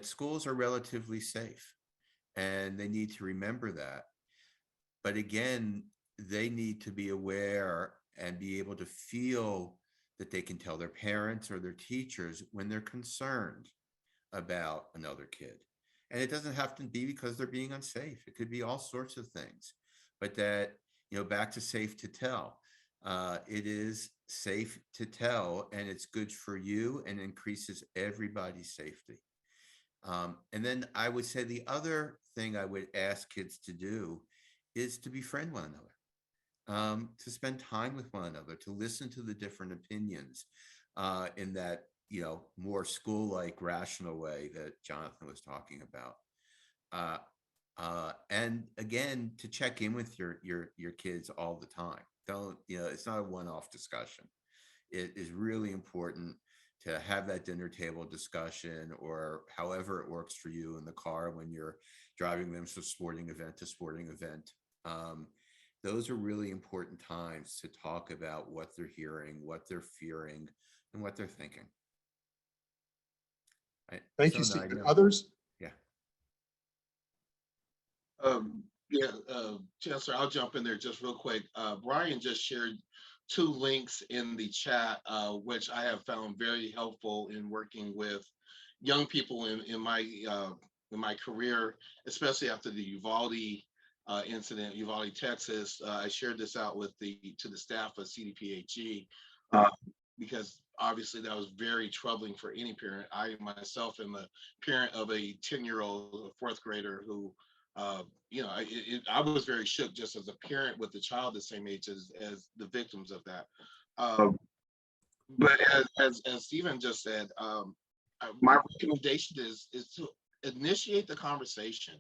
schools are relatively safe, and they need to remember that. But again, they need to be aware and be able to feel that they can tell their parents or their teachers when they're concerned about another kid. And it doesn't have to be because they're being unsafe. It could be all sorts of things. But that, back to safe to tell. It is safe to tell, and it's good for you and increases everybody's safety. And then I would say the other thing I would ask kids to do is to befriend one another, to spend time with one another, to listen to the different opinions in that, more school-like rational way that Jonathan was talking about. And again, to check in with your kids all the time. Don't, it's not a one-off discussion. It is really important to have that dinner table discussion, or however it works for you in the car when you're driving them from sporting event to sporting event. Those are really important times to talk about what they're hearing, what they're fearing, and what they're thinking. Thank you, Stephen. Others? Yeah. Chancellor, I'll jump in there just real quick. Brian just shared 2 links in the chat, which I have found very helpful in working with young people in my career, especially after the Uvalde incident, Uvalde, Texas. I shared this out to the staff of CDPHE because obviously that was very troubling for any parent. I myself am a parent of a 10-year-old 4th grader who, I was very shook just as a parent with a child the same age as the victims of that. But as Stephen just said, my recommendation is to initiate the conversation.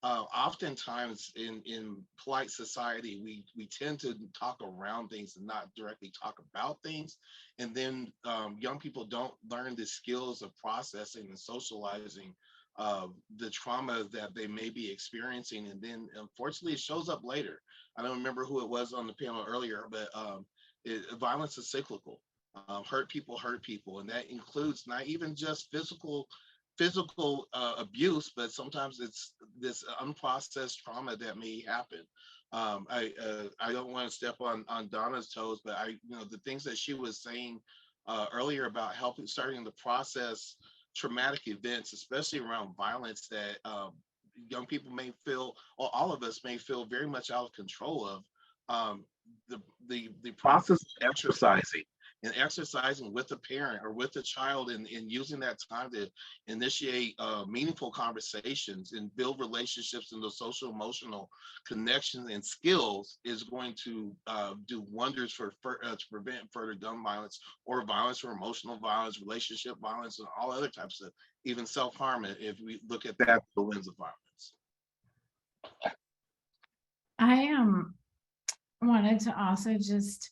Oftentimes in polite society, we tend to talk around things and not directly talk about things. And then young people don't learn the skills of processing and socializing the trauma that they may be experiencing. And then unfortunately, it shows up later. I don't remember who it was on the panel earlier, but violence is cyclical. Hurt people, and that includes not even just physical abuse, but sometimes it's this unprocessed trauma that may happen. I don't want to step on Donna's toes, but the things that she was saying earlier about starting to process traumatic events, especially around violence that young people may feel, or all of us may feel very much out of control of. The process of exercising with a parent or with a child and using that time to initiate meaningful conversations and build relationships and those social emotional connections and skills is going to do wonders to prevent further gun violence or violence or emotional violence, relationship violence, and all other types of even self-harm if we look at that through the lens of violence. I wanted to also just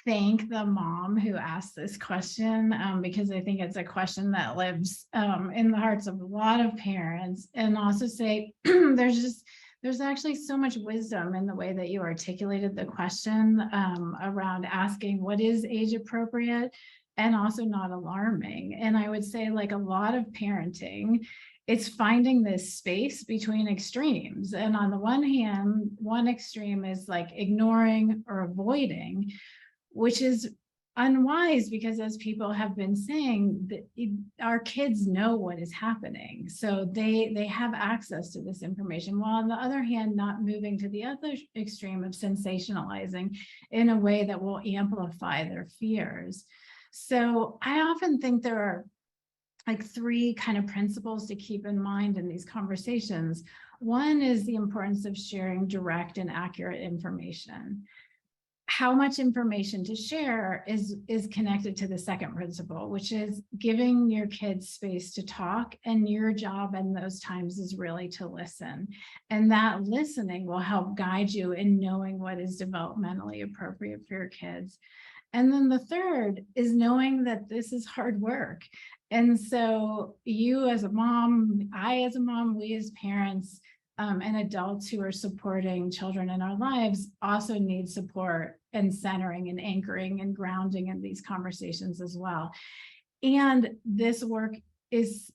thank the mom who asked this question, because I think it's a question that lives in the hearts of a lot of parents, and also say there's actually so much wisdom in the way that you articulated the question around asking what is age appropriate and also not alarming. And I would say, like a lot of parenting, it's finding this space between extremes. And on the one hand, one extreme is like ignoring or avoiding, which is unwise because, as people have been saying, that our kids know what is happening, so they have access to this information, while on the other hand not moving to the other extreme of sensationalizing in a way that will amplify their fears. So I often think there are like three kind of principles to keep in mind in these conversations. One is the importance of sharing direct and accurate information. How much information to share is connected to the second principle, which is giving your kids space to talk, and your job in those times is really to listen. And that listening will help guide you in knowing what is developmentally appropriate for your kids. And then the third is knowing that this is hard work. And so you as a mom, I as a mom, we as parents, and adults who are supporting children in our lives also need support and centering and anchoring and grounding in these conversations as well. And this work is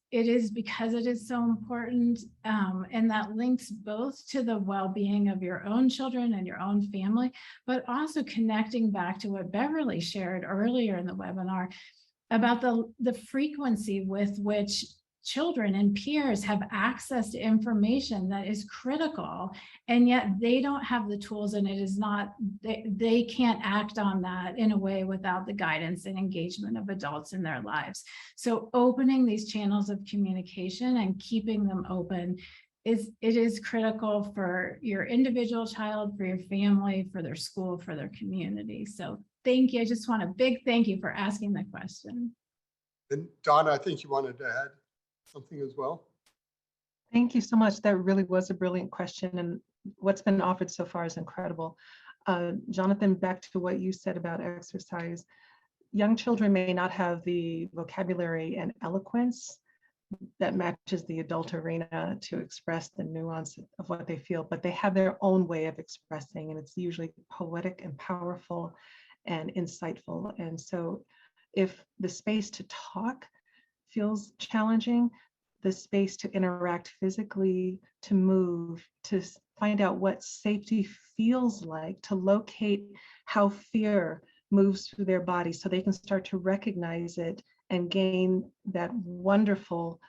because it is so important, and that links both to the well-being of your own children and your own family, but also connecting back to what Beverly shared earlier in the webinar about the frequency with which children and peers have access to information that is critical, and yet they don't have the tools, and it is not, they can't act on that in a way without the guidance and engagement of adults in their lives. So opening these channels of communication and keeping them open is critical for your individual child, for your family, for their school, for their community. So thank you. I just want a big thank you for asking the question. And Donna, I think you wanted to add something as well. Thank you so much. That really was a brilliant question, and what's been offered so far is incredible. Jonathan, back to what you said about exercise. Young children may not have the vocabulary and eloquence that matches the adult arena to express the nuance of what they feel, but they have their own way of expressing, and it's usually poetic and powerful and insightful. And so if the space to talk feels challenging, the space to interact physically, to move, to find out what safety feels like, to locate how fear moves through their body so they can start to recognize it and gain that wonderful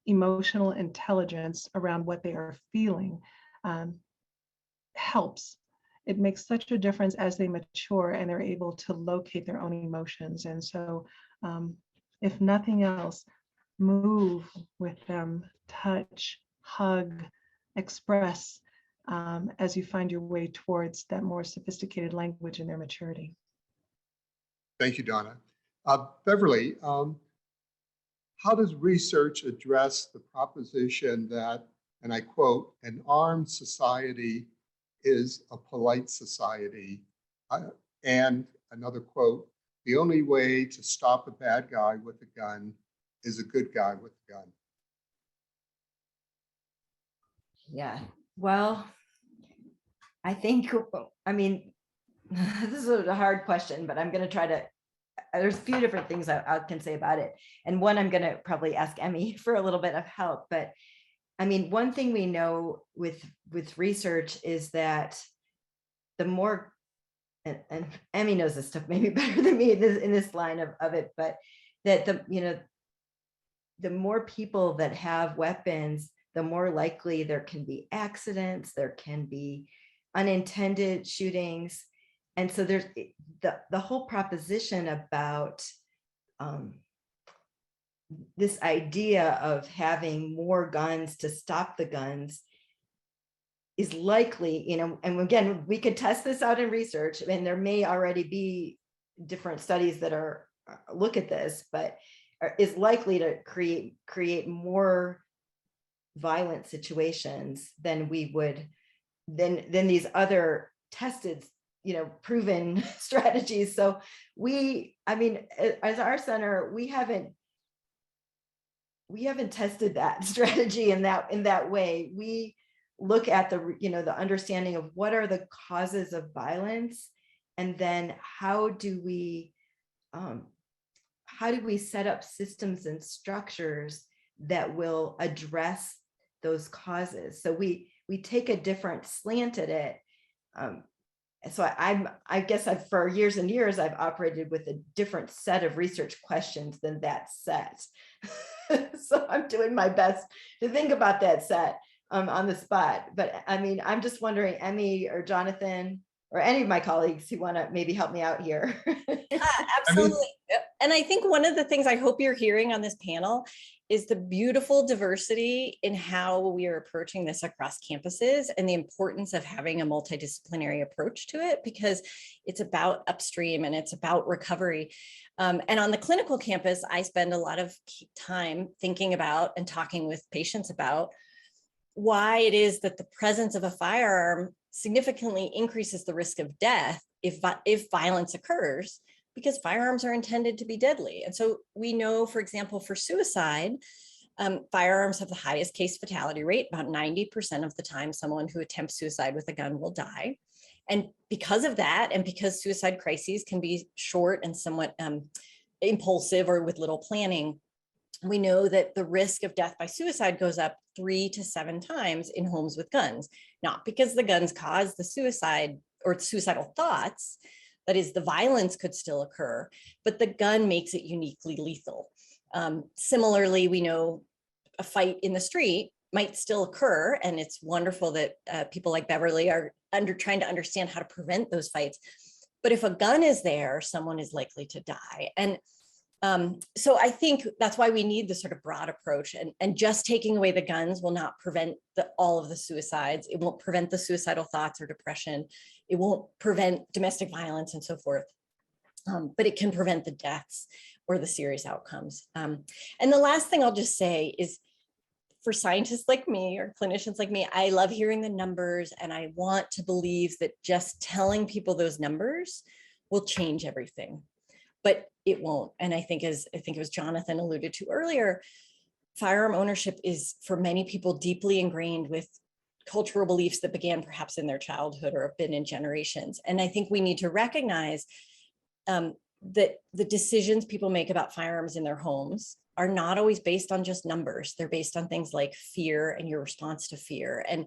emotional intelligence around what they are feeling, helps. It makes such a difference as they mature and they're able to locate their own emotions. And so if nothing else, move with them, touch, hug, express, as you find your way towards that more sophisticated language in their maturity. Thank you, Donna. Beverly, how does research address the proposition that, and I quote, an armed society is a polite society? And another quote, the only way to stop a bad guy with a gun is a good guy with a gun. Yeah, well, I think, I mean, this is a hard question, but I'm going to try to, there's a few different things I can say about it. And one, I'm going to probably ask Emmy for a little bit of help. But I mean, one thing we know with research is that the more, and Emmy knows this stuff maybe better than me in this line of it, but that the more people that have weapons, the more likely there can be accidents, there can be unintended shootings. And so there's the whole proposition about this idea of having more guns to stop the guns is likely, and again, we could test this out in research, and there may already be different studies that are look at this, but is likely to create more violent situations than we would than these other tested, proven strategies. So I mean, as our center, we haven't tested that strategy in that way. We look at the understanding of what are the causes of violence, and then how do we set up systems and structures that will address those causes. So we take a different slant at it. So I guess for years and years, I've operated with a different set of research questions than that set. So I'm doing my best to think about that set on the spot. But I mean, I'm just wondering, Emmy or Jonathan or any of my colleagues who want to maybe help me out here. Absolutely. And I think one of the things I hope you're hearing on this panel is the beautiful diversity in how we are approaching this across campuses and the importance of having a multidisciplinary approach to it, because it's about upstream and it's about recovery. And on the clinical campus, I spend a lot of time thinking about and talking with patients about why it is that the presence of a firearm significantly increases the risk of death if violence occurs, because firearms are intended to be deadly. And so we know, for example, for suicide, firearms have the highest case fatality rate. About 90% of the time, someone who attempts suicide with a gun will die. And because of that, and because suicide crises can be short and somewhat impulsive or with little planning, we know that the risk of death by suicide goes up 3 to 7 times in homes with guns, not because the guns cause the suicide or suicidal thoughts, that is, the violence could still occur, but the gun makes it uniquely lethal. Similarly, we know a fight in the street might still occur, and it's wonderful that people like Beverly are trying to understand how to prevent those fights. But if a gun is there, someone is likely to die. And so I think that's why we need this sort of broad approach, and just taking away the guns will not prevent all of the suicides. It won't prevent the suicidal thoughts or depression. It won't prevent domestic violence and so forth, but it can prevent the deaths or the serious outcomes. And the last thing I'll just say is, for scientists like me or clinicians like me, I love hearing the numbers, and I want to believe that just telling people those numbers will change everything. But it won't. And I think it was Jonathan alluded to earlier, firearm ownership is for many people deeply ingrained with cultural beliefs that began perhaps in their childhood or have been in generations. And I think we need to recognize that the decisions people make about firearms in their homes are not always based on just numbers. They're based on things like fear and your response to fear. And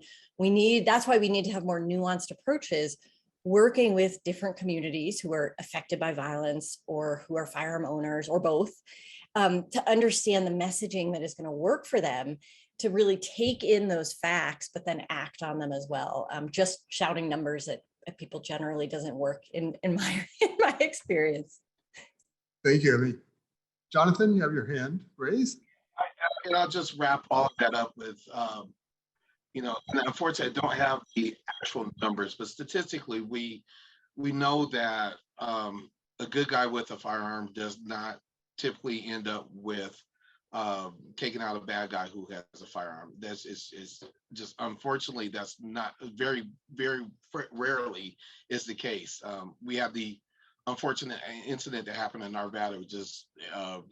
that's why we need to have more nuanced approaches, working with different communities who are affected by violence or who are firearm owners or both, to understand the messaging that is going to work for them to really take in those facts, but then act on them as well. Just shouting numbers at people generally doesn't work in my experience. Thank you, Emmy. Jonathan, you have your hand raised. And I'll just wrap all of that up with, and unfortunately, I don't have the actual numbers, but statistically, we know that a good guy with a firearm does not typically end up with taking out a bad guy who has a firearm. That's is just, unfortunately, that's not very, very rarely is the case. We have the unfortunate incident that happened in Arvada. We just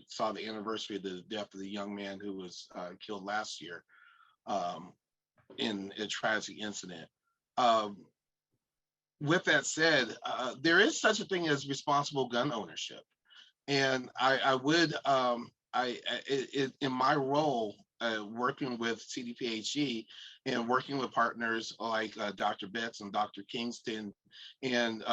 saw the anniversary of the death of the young man who was killed last year. In a tragic incident. With that said, there is such a thing as responsible gun ownership, and I would, in my role working with CDPHE and working with partners like Dr. Betts and Dr. Kingston, and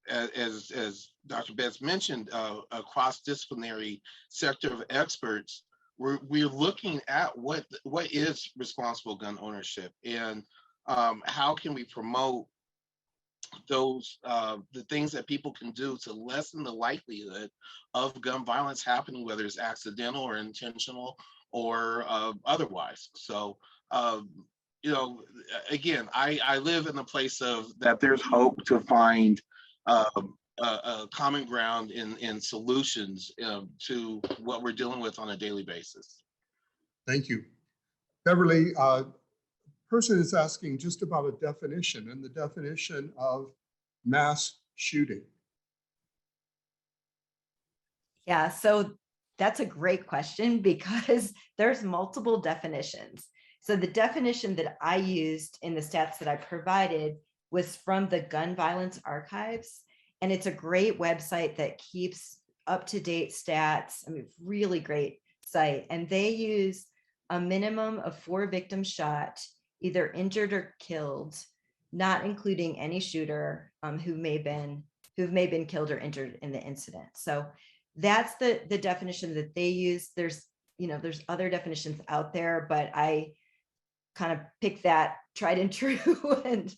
as Dr. Betts mentioned, a cross-disciplinary sector of experts. We're looking at what is responsible gun ownership, and how can we promote those the things that people can do to lessen the likelihood of gun violence happening, whether it's accidental or intentional or otherwise. So again, I live in the place of that there's hope to find a common ground in solutions to what we're dealing with on a daily basis. Thank you. Beverly, person is asking just about a definition and the definition of mass shooting. Yeah, so that's a great question because there's multiple definitions. So the definition that I used in the stats that I provided was from the Gun Violence Archives. And it's a great website that keeps up-to-date stats. I mean, really great site. And they use a minimum of 4 victims shot, either injured or killed, not including any shooter who may been killed or injured in the incident. So that's the definition that they use. There's other definitions out there, but I kind of pick that tried and true, and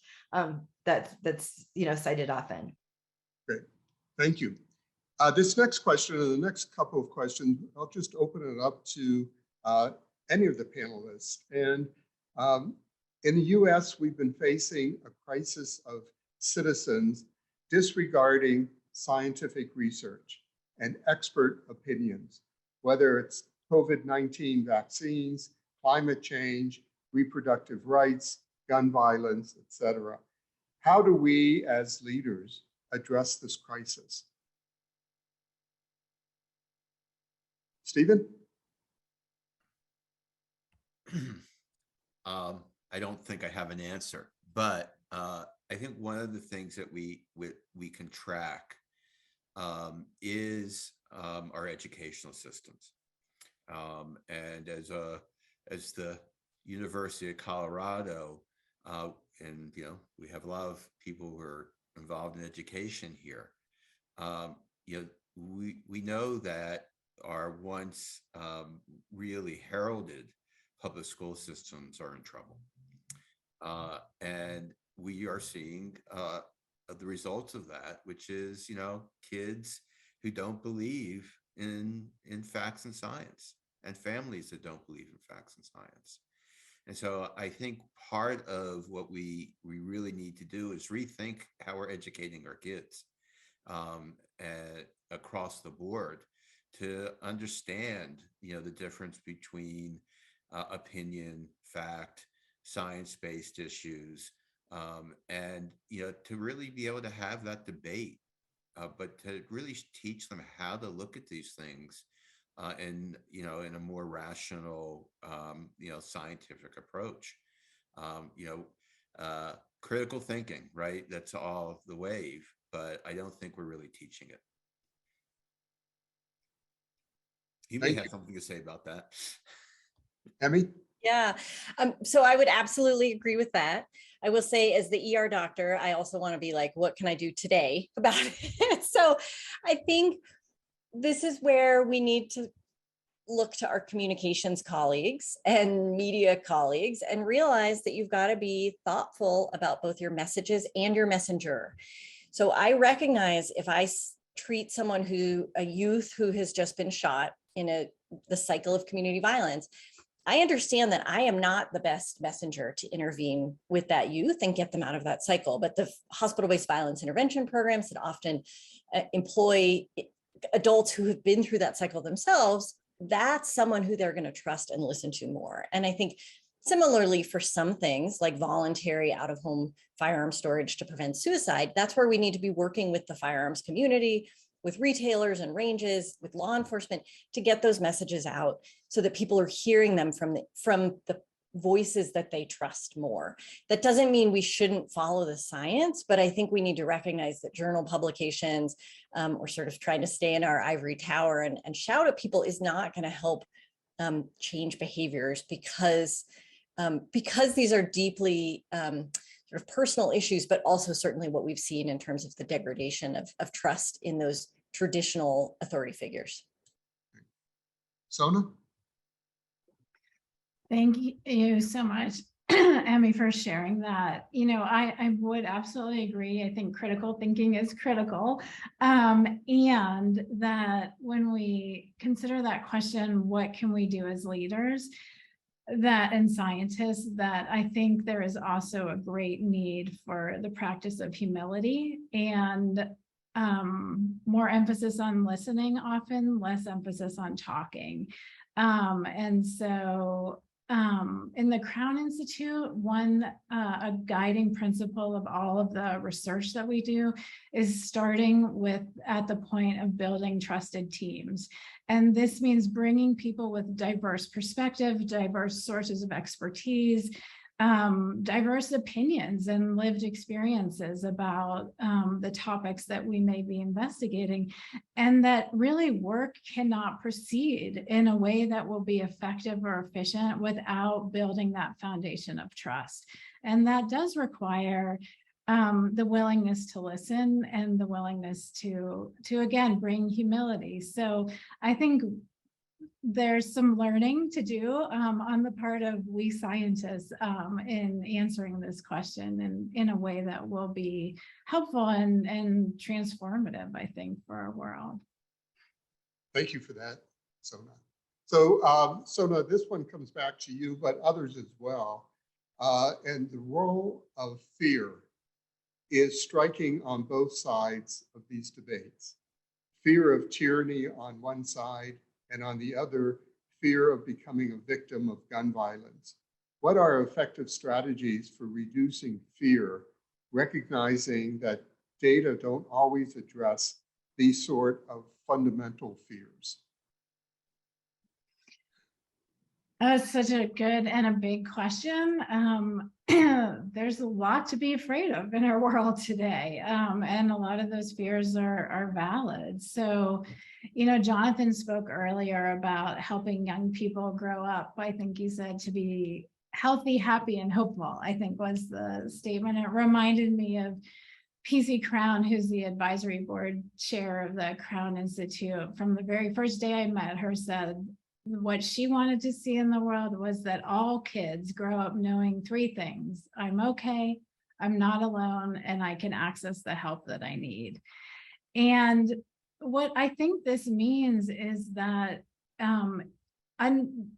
that's cited often. Great, thank you. This next question and the next couple of questions, I'll just open it up to any of the panelists. And in the US, we've been facing a crisis of citizens disregarding scientific research and expert opinions, whether it's COVID-19 vaccines, climate change, reproductive rights, gun violence, etc. How do we as leaders address this crisis? Stephen? I don't think I have an answer, but I think one of the things that we can track is our educational systems, and as the University of Colorado, and we have a lot of people who are involved in education here. We know that our once really heralded public school systems are in trouble. And we are seeing the results of that, which is, kids who don't believe in facts and science, and families that don't believe in facts and science. And so I think part of what we really need to do is rethink how we're educating our kids across the board to understand, the difference between opinion, fact, science-based issues, and to really be able to have that debate, but to really teach them how to look at these things in a more rational, scientific approach. Critical thinking, right? That's all the wave, but I don't think we're really teaching it. You may have something to say about that. Emmy? Yeah, so I would absolutely agree with that. I will say, as the ER doctor, I also want to be like, what can I do today about it? So I think this is where we need to look to our communications colleagues and media colleagues and realize that you've got to be thoughtful about both your messages and your messenger. So I recognize if I treat a youth who has just been shot in the cycle of community violence, I understand that I am not the best messenger to intervene with that youth and get them out of that cycle. But the hospital-based violence intervention programs that often employ adults who have been through that cycle themselves, that's someone who they're going to trust and listen to more. And I think similarly for some things like voluntary out-of-home firearm storage to prevent suicide, that's where we need to be working with the firearms community, with retailers and ranges, with law enforcement, to get those messages out so that people are hearing them from the voices that they trust more. That doesn't mean we shouldn't follow the science, but I think we need to recognize that journal publications or sort of trying to stay in our ivory tower and shout at people is not going to help change behaviors, because these are deeply sort of personal issues, but also certainly what we've seen in terms of the degradation of trust in those traditional authority figures. Sona? Thank you so much, Emmy, for sharing that. I would absolutely agree. I think critical thinking is critical. And that when we consider that question, what can we do as leaders and scientists, that I think there is also a great need for the practice of humility and more emphasis on listening, often less emphasis on talking. And so in the Crown Institute, a guiding principle of all of the research that we do is starting at the point of building trusted teams. And this means bringing people with diverse perspective, diverse sources of expertise, diverse opinions and lived experiences about the topics that we may be investigating, and that really work cannot proceed in a way that will be effective or efficient without building that foundation of trust. And that does require the willingness to listen and the willingness to again bring humility. So I think there's some learning to do on the part of we scientists in answering this question and in a way that will be helpful and transformative, I think, for our world. Thank you for that, Sona. So Sona, this one comes back to you, but others as well. And the role of fear is striking on both sides of these debates. Fear of tyranny on one side, and on the other, fear of becoming a victim of gun violence. What are effective strategies for reducing fear, recognizing that data don't always address these sort of fundamental fears? That's such a good and a big question. There's a lot to be afraid of in our world today, and a lot of those fears are valid. So, you know, Jonathan spoke earlier about helping young people grow up. I think he said to be healthy, happy, and hopeful, I think was the statement. It reminded me of PC Crown, who's the advisory board chair of the Crown Institute. From the very first day I met her, said what she wanted to see in the world was that all kids grow up knowing three things: I'm okay, I'm not alone, and I can access the help that I need. And what I think this means is that I'm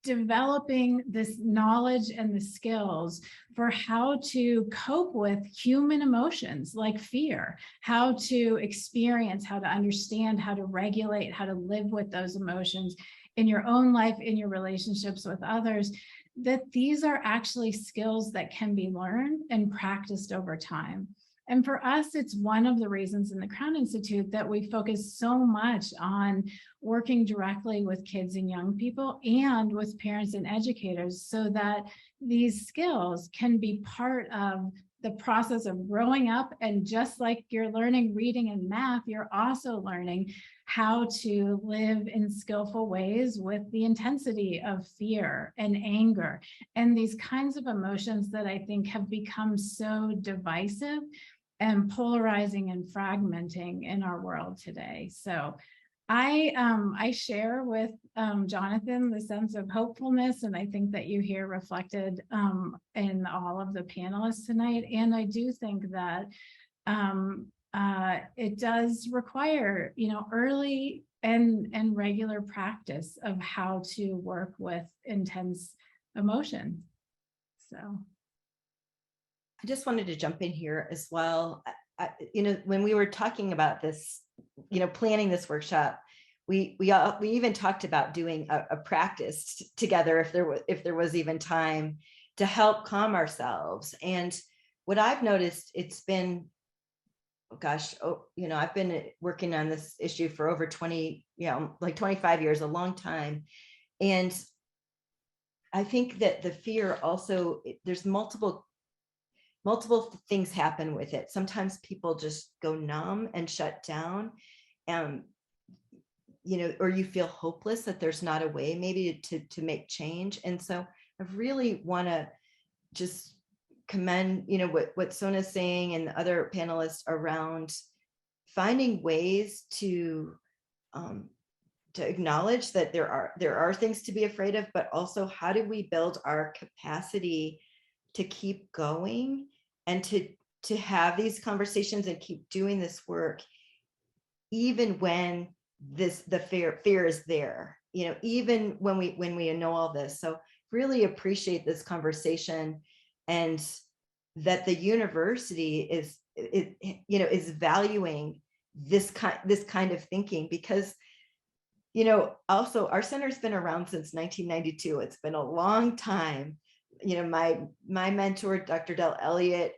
developing this knowledge and the skills for how to cope with human emotions like fear, how to experience, how to understand, how to regulate, how to live with those emotions in your own life, in your relationships with others, that these are actually skills that can be learned and practiced over time. And for us, it's one of the reasons in the Crown Institute that we focus so much on working directly with kids and young people and with parents and educators, so that these skills can be part of the process of growing up. And just like you're learning reading and math, you're also learning how to live in skillful ways with the intensity of fear and anger and these kinds of emotions that I think have become so divisive and polarizing and fragmenting in our world today. So I share with Jonathan the sense of hopefulness, and I think that you hear reflected in all of the panelists tonight. And I do think that it does require, you know, early and regular practice of how to work with intense emotion. So I just wanted to jump in here as well. You know, when we were talking about this, you know, planning this workshop, we even talked about doing a practice together if there was even time to help calm ourselves. And what I've noticed, it's been, you know, I've been working on this issue for over 20, you know, like 25 years, a long time. And I think that the fear also, there's multiple things happen with it. Sometimes people just go numb and shut down, you know, or you feel hopeless that there's not a way maybe to make change. And so I really want to just commend, you know, what Sona's saying and the other panelists around finding ways to acknowledge that there are things to be afraid of, but also how do we build our capacity to keep going and to have these conversations and keep doing this work, even when the fear is there, you know, even when we know all this. So really appreciate this conversation, and that the university is valuing this kind of thinking, because, you know, also our center's been around since 1992. It's been a long time. You know, my mentor, Dr. Del Elliott,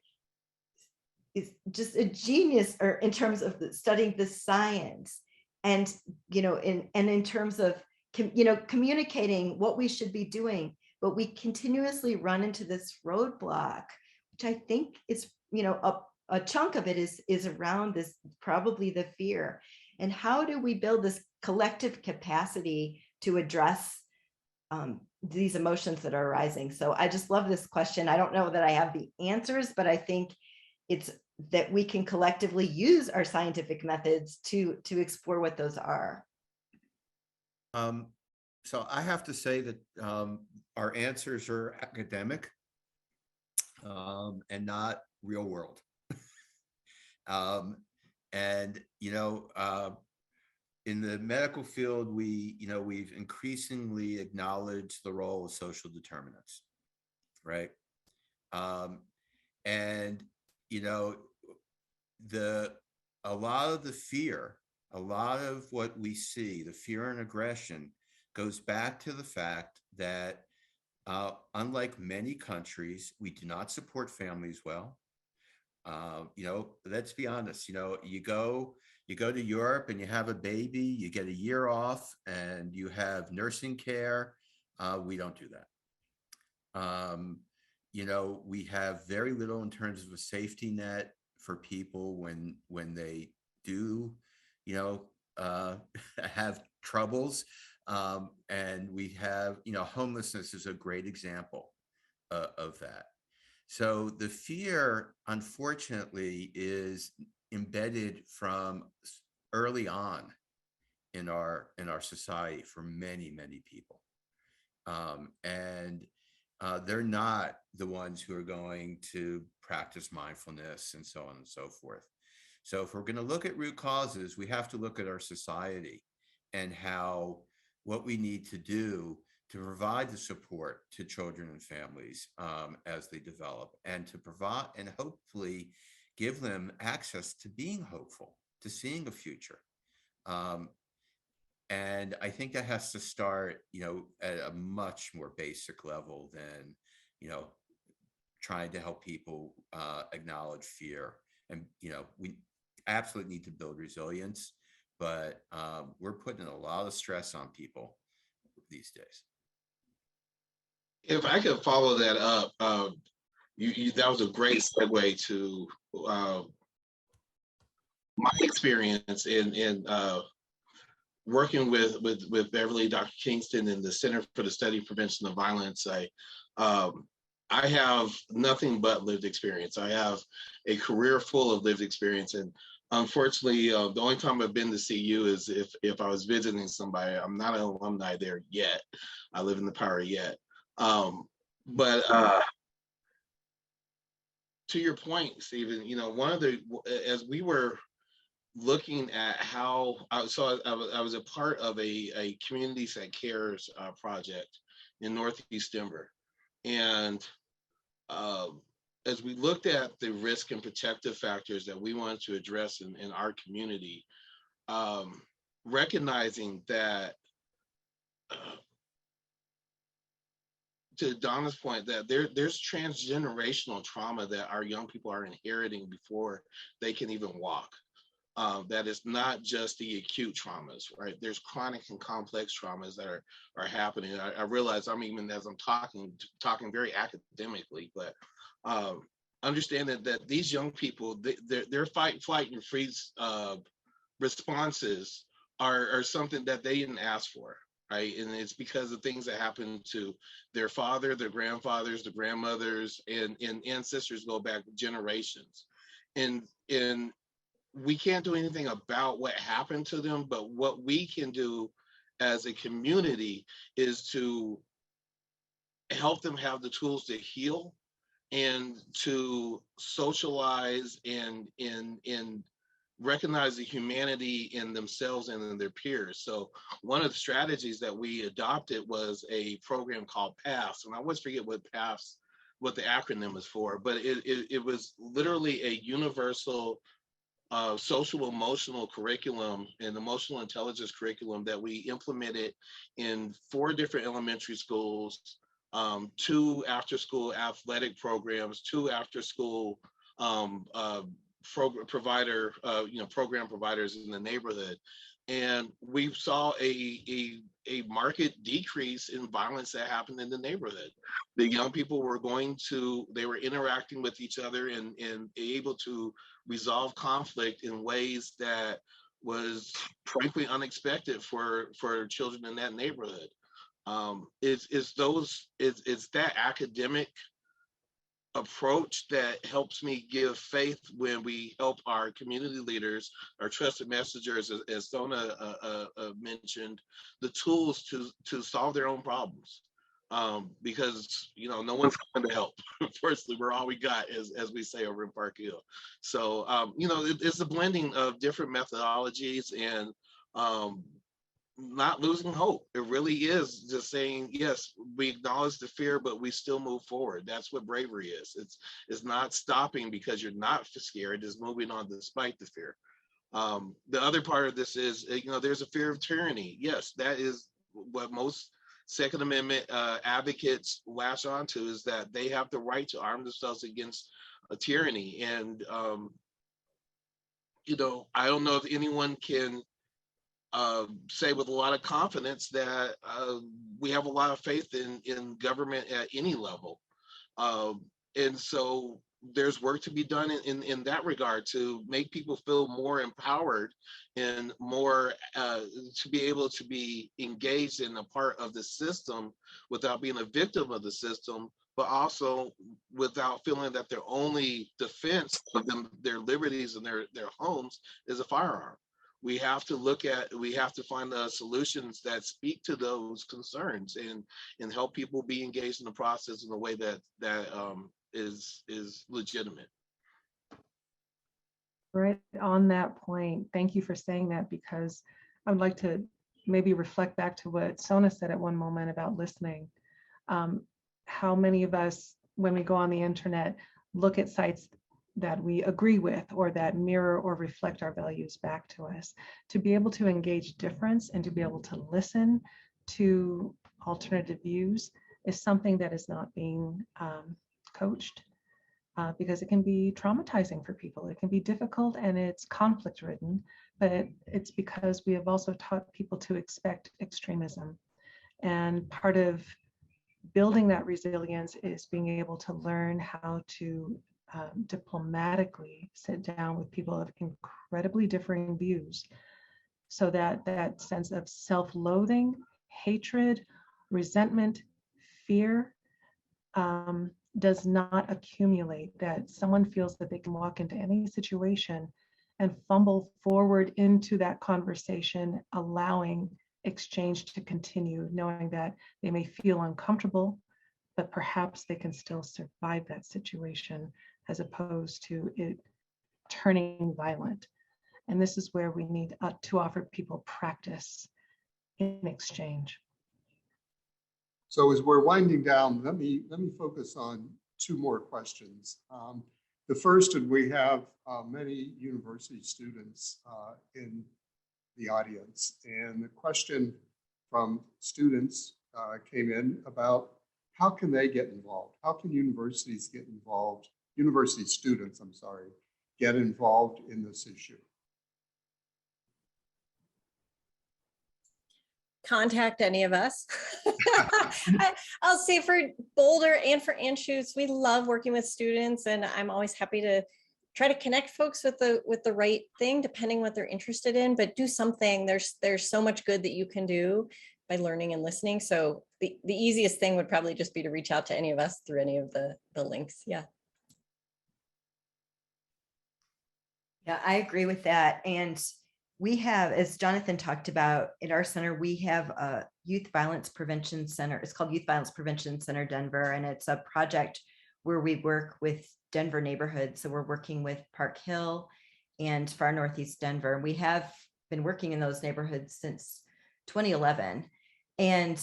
is just a genius in terms of studying the science, and, you know, in terms of, you know, communicating what we should be doing, but we continuously run into this roadblock, which I think is, a chunk of it is around this, probably the fear. And how do we build this collective capacity to address these emotions that are arising? So I just love this question. I don't know that I have the answers, but I think it's that we can collectively use our scientific methods to explore what those are. So I have to say that our answers are academic and not real world. In the medical field, we've increasingly acknowledged the role of social determinants, right? A lot of the fear, a lot of what we see, the fear and aggression, goes back to the fact that unlike many countries, we do not support families well. Let's be honest, you go to Europe and you have a baby, you get a year off and you have nursing care. We don't do that. We have very little in terms of a safety net for people when they do, have troubles. And we have, homelessness is a great example of that. So the fear, unfortunately, is embedded from early on in our society for many, many people. They're not the ones who are going to practice mindfulness and so on and so forth. So if we're going to look at root causes, we have to look at our society and what we need to do to provide the support to children and families as they develop, and to provide and hopefully give them access to being hopeful, to seeing a future. And I think that has to start, at a much more basic level than, trying to help people acknowledge fear. And, we absolutely need to build resilience, but we're putting a lot of stress on people these days. If I could follow that up, that was a great segue to my experience in working with Beverly, Dr. Kingston, and the Center for the Study and Prevention of Violence. I have nothing but lived experience. I have a career full of lived experience, and unfortunately, the only time I've been to see you is if I was visiting somebody. I'm not an alumni there yet. I live in the power yet. But to your point, Stephen, as we were looking at how, I was a part of a communities that cares project in Northeast Denver. And as we looked at the risk and protective factors that we wanted to address in our community, recognizing that, to Donna's point, that there's transgenerational trauma that our young people are inheriting before they can even walk. That is not just the acute traumas, right? There's chronic and complex traumas that are happening. I realize as I'm talking very academically, but understand that these young people, their fight, flight, and freeze responses are something that they didn't ask for. Right. And it's because of things that happen to their father, their grandfathers, their grandmothers, and ancestors go back generations. And we can't do anything about what happened to them, but what we can do as a community is to help them have the tools to heal and to socialize and recognize the humanity in themselves and in their peers. So one of the strategies that we adopted was a program called PASS, and I always forget what the acronym is for, but it was literally a universal social emotional curriculum and emotional intelligence curriculum that we implemented in 4 different elementary schools, 2 after-school athletic programs, 2 after-school program providers in the neighborhood. And we saw a marked decrease in violence that happened in the neighborhood. The young people were they were interacting with each other and able to resolve conflict in ways that was frankly unexpected for children in that neighborhood. It's that academic approach that helps me give faith when we help our community leaders, our trusted messengers, as Sona mentioned, the tools to solve their own problems. Because no one's going to help. Firstly, we're all we got, as we say over in Park Hill. So it's a blending of different methodologies and not losing hope. It really is just saying, yes, we acknowledge the fear, but we still move forward. That's what bravery is. It's not stopping because you're not scared, it's moving on despite the fear. The other part of this is, there's a fear of tyranny. Yes, that is what most Second Amendment advocates latch onto, is that they have the right to arm themselves against a tyranny. And, I don't know if anyone can say with a lot of confidence that we have a lot of faith in government at any level. And so there's work to be done in that regard to make people feel more empowered and more to be able to be engaged in a part of the system without being a victim of the system, but also without feeling that their only defense of their liberties and their homes is a firearm. We have to find solutions that speak to those concerns and help people be engaged in the process in a way that is legitimate. Right on that point. Thank you for saying that, because I would like to maybe reflect back to what Sona said at one moment about listening. How many of us, when we go on the internet, look at sites that we agree with or that mirror or reflect our values back to us? To be able to engage difference and to be able to listen to alternative views is something that is not being coached, because it can be traumatizing for people. It can be difficult and it's conflict ridden, but it's because we have also taught people to expect extremism. And part of building that resilience is being able to learn how to diplomatically sit down with people of incredibly differing views, so that that sense of self-loathing, hatred, resentment, fear does not accumulate, that someone feels that they can walk into any situation and fumble forward into that conversation, allowing exchange to continue, knowing that they may feel uncomfortable, but perhaps they can still survive that situation, as opposed to it turning violent. And this is where we need to offer people practice in exchange. So as we're winding down, let me focus on two more questions. The first, and we have many university students in the audience, and the question from students came in about how can they get involved? How can universities get involved? University students, I'm sorry, get involved in this issue? Contact any of us. I'll say for Boulder and for Anschutz, we love working with students, and I'm always happy to try to connect folks with the right thing, depending what they're interested in, but do something. There's so much good that you can do by learning and listening. So the easiest thing would probably just be to reach out to any of us through any of the links. Yeah. Yeah, I agree with that. And we have, as Jonathan talked about, in our center, we have a Youth Violence Prevention Center. It's called Youth Violence Prevention Center Denver, and it's a project where we work with Denver neighborhoods. So we're working with Park Hill and far northeast Denver. We have been working in those neighborhoods since 2011. And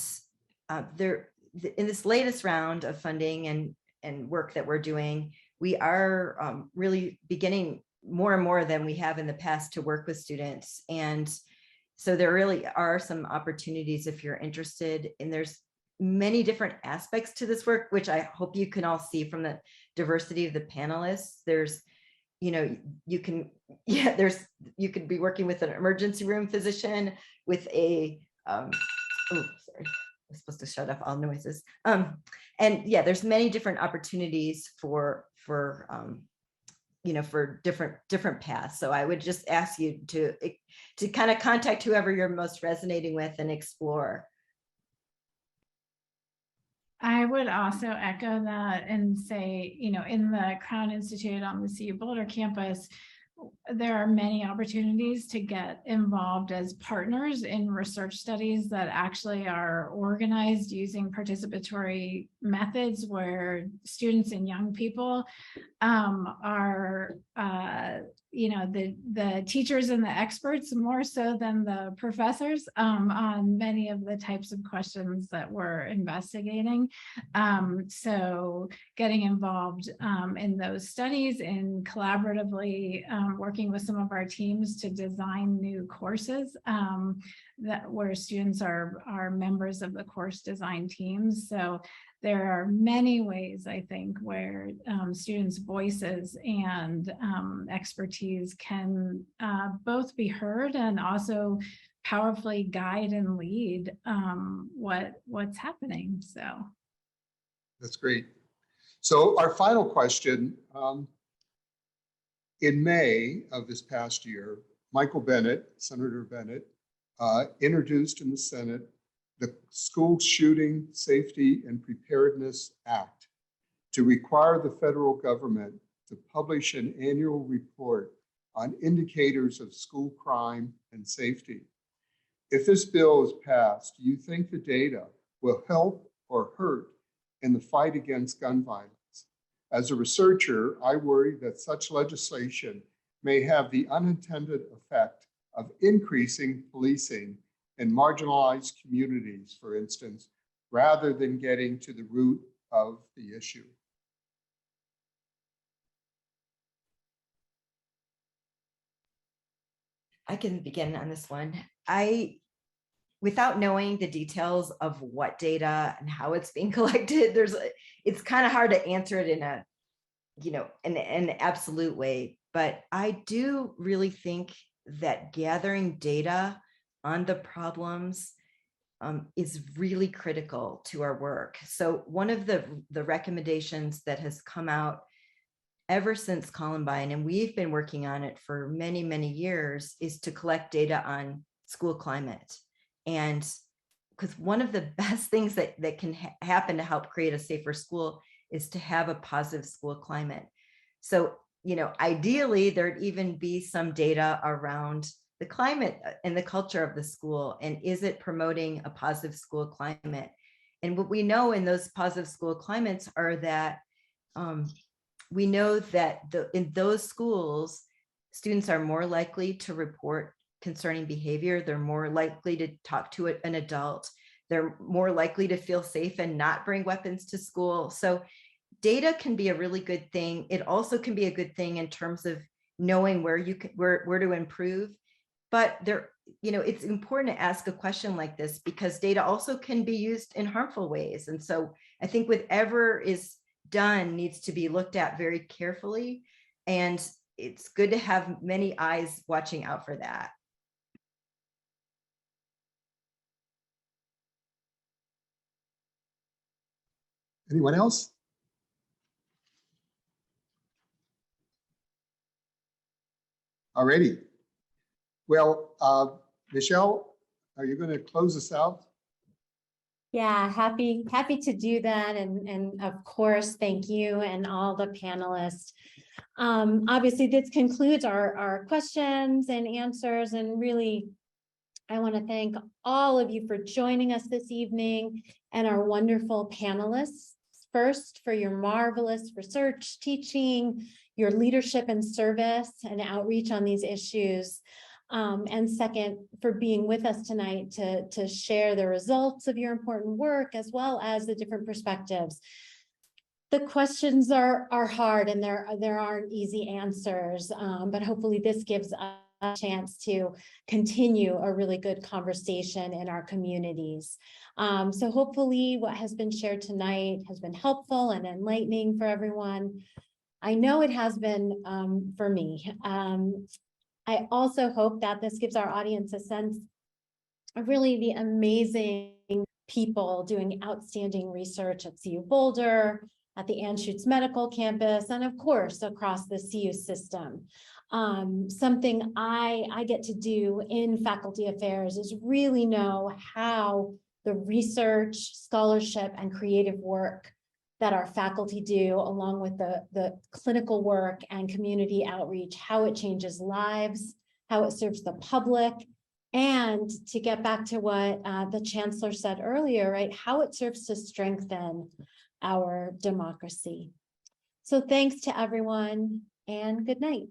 in this latest round of funding and work that we're doing, we are really beginning more and more than we have in the past to work with students. And so there really are some opportunities if you're interested, and there's many different aspects to this work, which I hope you can all see from the diversity of the panelists. There's you can, you could be working with an emergency room physician, with a, oh, sorry, I'm supposed to shut off all noises. And yeah, there's many different opportunities for different paths. So I would just ask you to kind of contact whoever you're most resonating with and explore. I would also echo that and say, in the Crown Institute on the CU Boulder campus, there are many opportunities to get involved as partners in research studies that actually are organized using participatory methods, where students and young people are the teachers and the experts more so than the professors on many of the types of questions that we're investigating. So getting involved in those studies and collaboratively working with some of our teams to design new courses where students are members of the course design teams. So there are many ways, I think, where students' voices and expertise can both be heard and also powerfully guide and lead what's happening. So that's great. So our final question, in May of this past year, Michael Bennett, Senator Bennett, introduced in the Senate the School Shooting Safety and Preparedness Act to require the federal government to publish an annual report on indicators of school crime and safety. If this bill is passed, do you think the data will help or hurt in the fight against gun violence? As a researcher, I worry that such legislation may have the unintended effect of increasing policing in marginalized communities, for instance, rather than getting to the root of the issue. I can begin on this one. Without knowing the details of what data and how it's being collected, it's kind of hard to answer it in a, in an absolute way. But I do really think that gathering data on the problems is really critical to our work. So one of the recommendations that has come out ever since Columbine, and we've been working on it for many, many years, is to collect data on school climate. And because one of the best things that can happen to help create a safer school is to have a positive school climate. So, ideally, there'd even be some data around the climate and the culture of the school, and is it promoting a positive school climate? And what we know in those positive school climates are that we know that in those schools, students are more likely to report concerning behavior. They're more likely to talk to an adult. They're more likely to feel safe and not bring weapons to school. So data can be a really good thing. It also can be a good thing in terms of knowing where to improve. But it's important to ask a question like this, because data also can be used in harmful ways. And so I think whatever is done needs to be looked at very carefully. And it's good to have many eyes watching out for that. Anyone else? Alrighty. Well, Michelle, are you going to close us out? Yeah, happy to do that. And of course, thank you and all the panelists. Obviously, this concludes our questions and answers. And really, I want to thank all of you for joining us this evening, and our wonderful panelists. First, for your marvelous research, teaching, your leadership and service and outreach on these issues. And second, for being with us tonight to share the results of your important work, as well as the different perspectives. The questions are hard, and there aren't easy answers, but hopefully this gives us a chance to continue a really good conversation in our communities. So hopefully what has been shared tonight has been helpful and enlightening for everyone. I know it has been for me. I also hope that this gives our audience a sense of really the amazing people doing outstanding research at CU Boulder, at the Anschutz Medical Campus, and of course, across the CU system. Something I get to do in faculty affairs is really know how the research, scholarship, and creative work that our faculty do, along with the clinical work and community outreach, how it changes lives, how it serves the public, and to get back to what the chancellor said earlier, right, how it serves to strengthen our democracy. So thanks to everyone and good night.